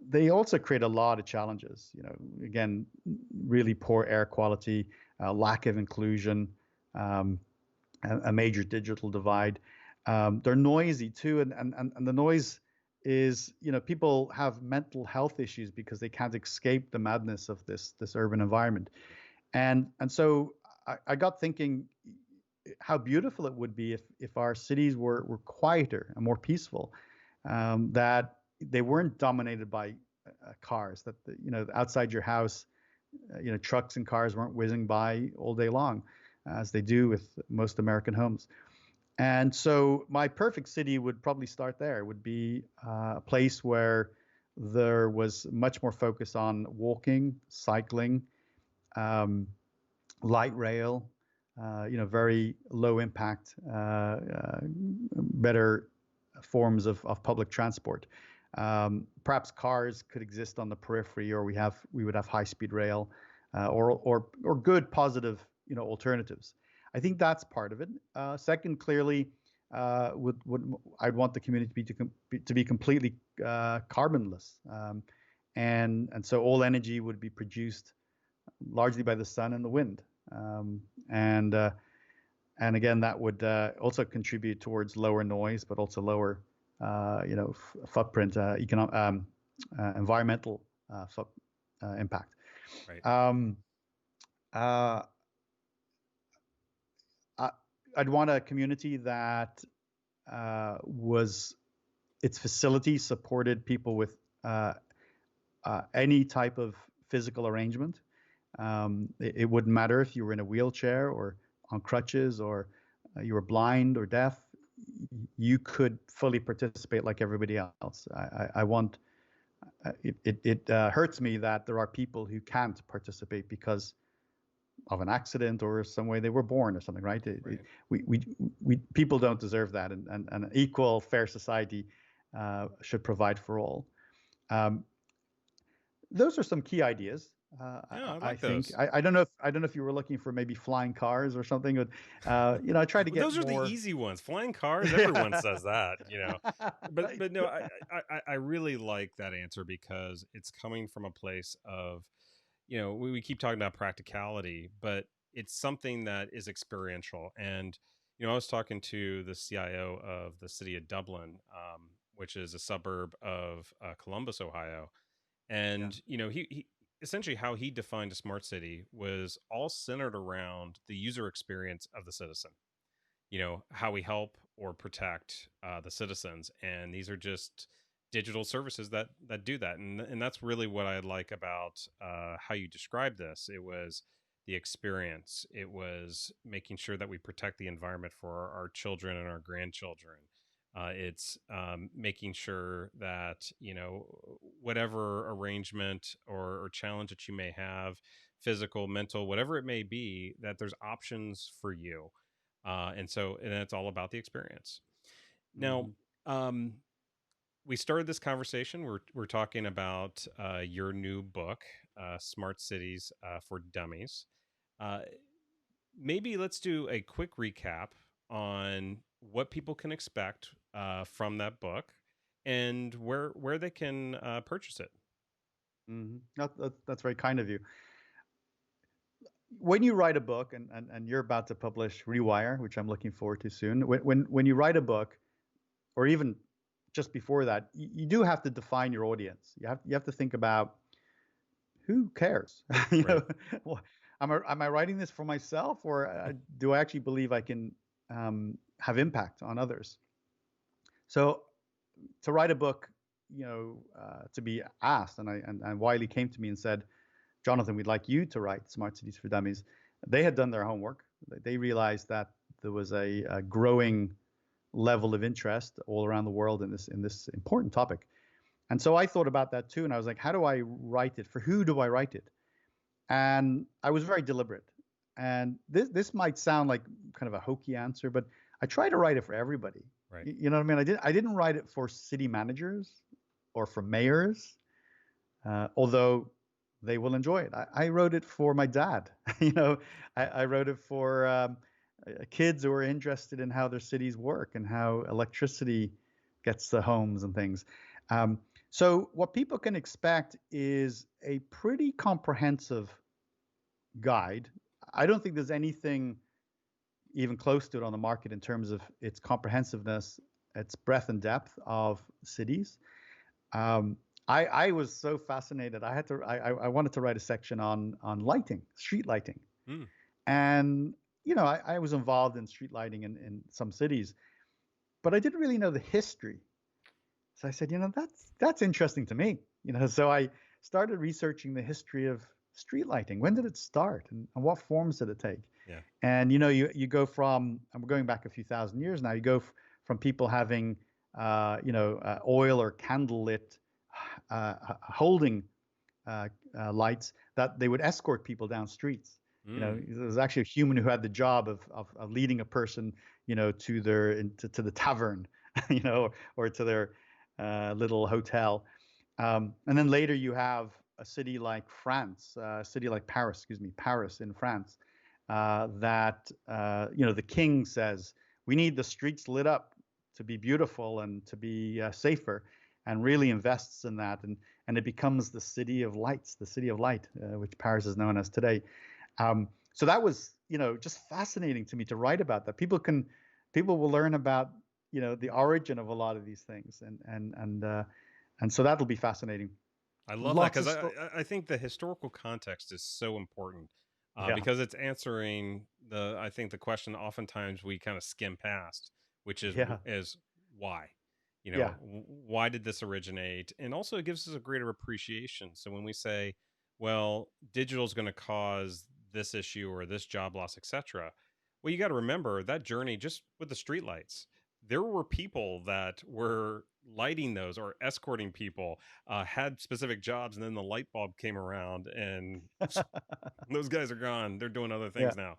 They also create a lot of challenges. Again, really poor air quality, lack of inclusion, um, a major digital divide. They're noisy too, and the noise is, people have mental health issues because they can't escape the madness of this urban environment. And so I got thinking how beautiful it would be if our cities were quieter and more peaceful, that they weren't dominated by cars, that outside your house, trucks and cars weren't whizzing by all day long, as they do with most American homes. And so my perfect city would probably start there. It would be a place where there was much more focus on walking, cycling, um, light rail, very low impact, better forms of public transport. Perhaps cars could exist on the periphery, or we would have high speed rail, or good positive alternatives. I think that's part of it. Second, clearly, would I'd want the community to be completely carbonless, and so all energy would be produced largely by the sun and the wind. Um, and uh, and again, that would also contribute towards lower noise, but also lower, footprint, environmental impact. Right. Um, uh, I, I'd want a community that was its facilities supported people with any type of physical arrangement. It wouldn't matter if you were in a wheelchair or on crutches, or you were blind or deaf. You could fully participate like everybody else. I want it hurts me that there are people who can't participate because of an accident or some way they were born or something, right? Right. We people don't deserve that, and an equal, fair society should provide for all. Um, those are some key ideas. Yeah, I I like think those. I don't know if you were looking for maybe flying cars or something, but I tried to Well, get those are the more. easy ones. Flying cars, everyone Yeah. says that. But no, I really like that answer because it's coming from a place of, we keep talking about practicality, but it's something that is experiential. And I was talking to the CIO of the city of Dublin, which is a suburb of Columbus, Ohio, Yeah. and he essentially how he defined a smart city was all centered around the user experience of the citizen. How we help or protect the citizens, and these are just digital services that do that, and that's really what I like about how you described this. It was the experience. It was making sure that we protect the environment for our children and our grandchildren. It's making sure that whatever arrangement or challenge that you may have, physical, mental, whatever it may be, that there's options for you, and it's all about the experience. Now, Hmm. um, we started this conversation. We're talking about your new book, Smart Cities for Dummies. Uh, Maybe let's do a quick recap on what people can expect from that book and where they can purchase it. That's very kind of you. When you write a book, and you're about to publish Rewire, which I'm looking forward to soon. When you write a book, or even just before that, you do have to define your audience. You have to think about who cares. you Right. know, well, am I writing this for myself, or do I actually believe I can have impact on others? So to write a book, to be asked, and Wiley came to me and said, Jonathan, we'd like you to write Smart Cities for Dummies. They had done their homework. They realized that there was a growing level of interest all around the world in this important topic. And so I thought about that too, and I was like, how do I write it? For who do I write it? And I was very deliberate. And this might sound like kind of a hokey answer, but I try to write it for everybody. Right. You know what I mean? I didn't write it for city managers or for mayors, although they will enjoy it. I wrote it for my dad. I wrote it for kids who are interested in how their cities work and how electricity gets to homes and things. So what people can expect is a pretty comprehensive guide. I don't think there's anything even close to it on the market in terms of its comprehensiveness, its breadth and depth of cities. Um, I was so fascinated. I wanted to write a section on lighting, street lighting, Mm. and I was involved in street lighting in some cities, but I didn't really know the history. So I said, that's interesting to me. So I started researching the history of street lighting. When did it start, and what forms did it take? Yeah. And you go from, and we're going back a few thousand years now. You go from people having oil or candle lit holding lights that they would escort people down streets. Mm. There was actually a human who had the job of leading a person, to to the tavern, or to their little hotel. And then later you have a city like France, a city like Paris, Paris in France, that the king says we need the streets lit up to be beautiful and to be safer, and really invests in that, and it becomes the city of lights, the city of light, which Paris is known as today. So that was just fascinating to me to write about that. People will learn about the origin of a lot of these things, and so that'll be fascinating. I love that Lots because of I think the historical context is so important yeah, because it's answering I think the question oftentimes we kind of skim past, which is yeah, is why, yeah, why did this originate, and also it gives us a greater appreciation. So when we say, well, digital is going to cause this issue or this job loss, etc. Well, you got to remember that journey just with the streetlights. There were people that were lighting those or escorting people, had specific jobs, and then the light bulb came around, and those guys are gone. They're doing other yeah. things now.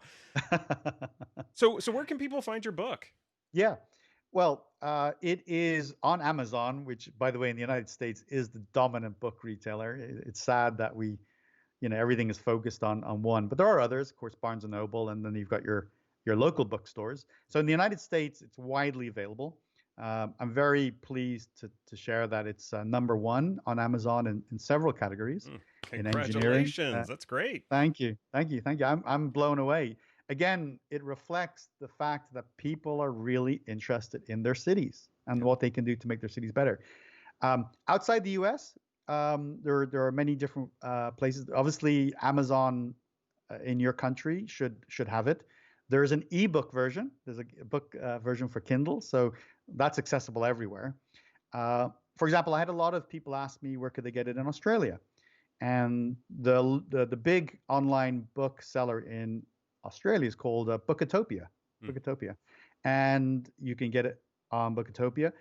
So where can people find your book? Yeah. Well, it is on Amazon, which, by the way, in the United States is the dominant book retailer. It's sad that everything is focused on one, but there are others, of course, Barnes and Noble, and then you've got your local bookstores. So in the United States, it's widely available. I'm very pleased to share that it's number one on Amazon in several categories in engineering. Congratulations. That's great. Thank you, thank you, thank you. I'm blown away. Again, it reflects the fact that people are really interested in their cities and Yeah. what they can do to make their cities better. Outside the U.S., there are many different places. Obviously, Amazon in your country should have it. There's an ebook version. There's a book version for Kindle, so that's accessible everywhere. For example, I had a lot of people ask me where could they get it in Australia, and the big online book seller in Australia is called Bookatopia. Mm. Bookatopia, and you can get it on Bookatopia.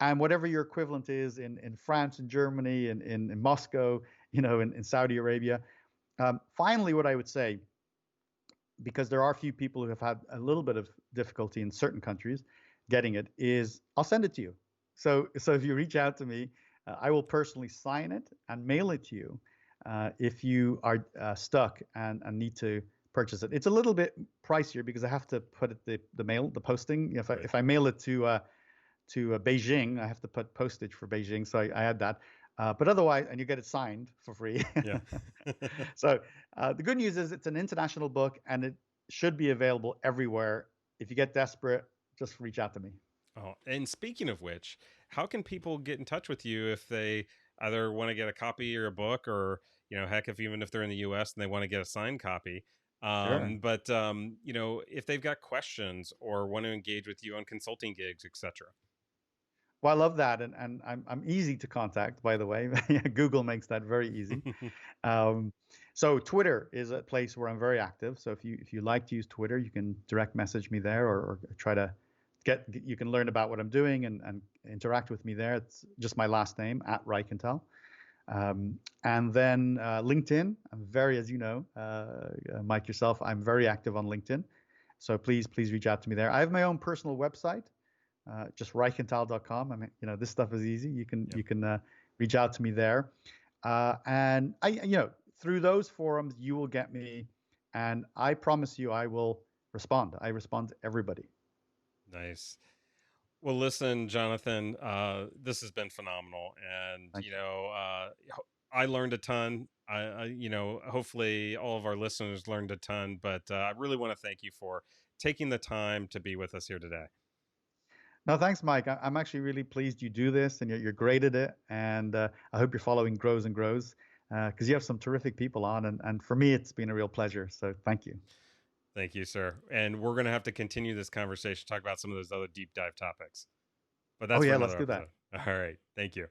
And whatever your equivalent is in France and Germany and in Moscow, in Saudi Arabia. Finally, what I would say, because there are a few people who have had a little bit of difficulty in certain countries getting it, is I'll send it to you. So if you reach out to me, I will personally sign it and mail it to you if you are stuck and need to purchase it. It's a little bit pricier because I have to put it the posting. Right. If I mail it to Beijing, I have to put postage for Beijing, so I add that. But otherwise, and you get it signed for free. Yeah. So the good news is it's an international book and it should be available everywhere. If you get desperate, just reach out to me. Oh, and speaking of which, how can people get in touch with you if they either want to get a copy or a book, or heck, if even if they're in the U.S. and they want to get a signed copy? Sure. But if they've got questions or want to engage with you on consulting gigs, etc. Well, I love that, and I'm easy to contact, by the way. Google makes that very easy. Um, so Twitter is a place where I'm very active. So if you like to use Twitter, you can direct message me there, or try to you can learn about what I'm doing and interact with me there. It's just my last name at Reichental. And then LinkedIn. I'm very, as you know, Mike yourself, I'm very active on LinkedIn. So please reach out to me there. I have my own personal website, just reichental.com. I mean, this stuff is easy. You can Yep. you can reach out to me there, and through those forums you will get me, and I promise you I will respond. I respond to everybody. Nice. Well, listen, Jonathan, this has been phenomenal, and Thank you. I learned a ton. Hopefully, all of our listeners learned a ton. But I really want to thank you for taking the time to be with us here today. No, thanks, Mike. I'm actually really pleased you do this, and you're great at it. And I hope your following grows and grows because you have some terrific people on. And for me, it's been a real pleasure. So thank you. Thank you, sir. And we're going to have to continue this conversation, talk about some of those other deep dive topics. But Oh that's for yeah, let's another do that. episode. All right. Thank you.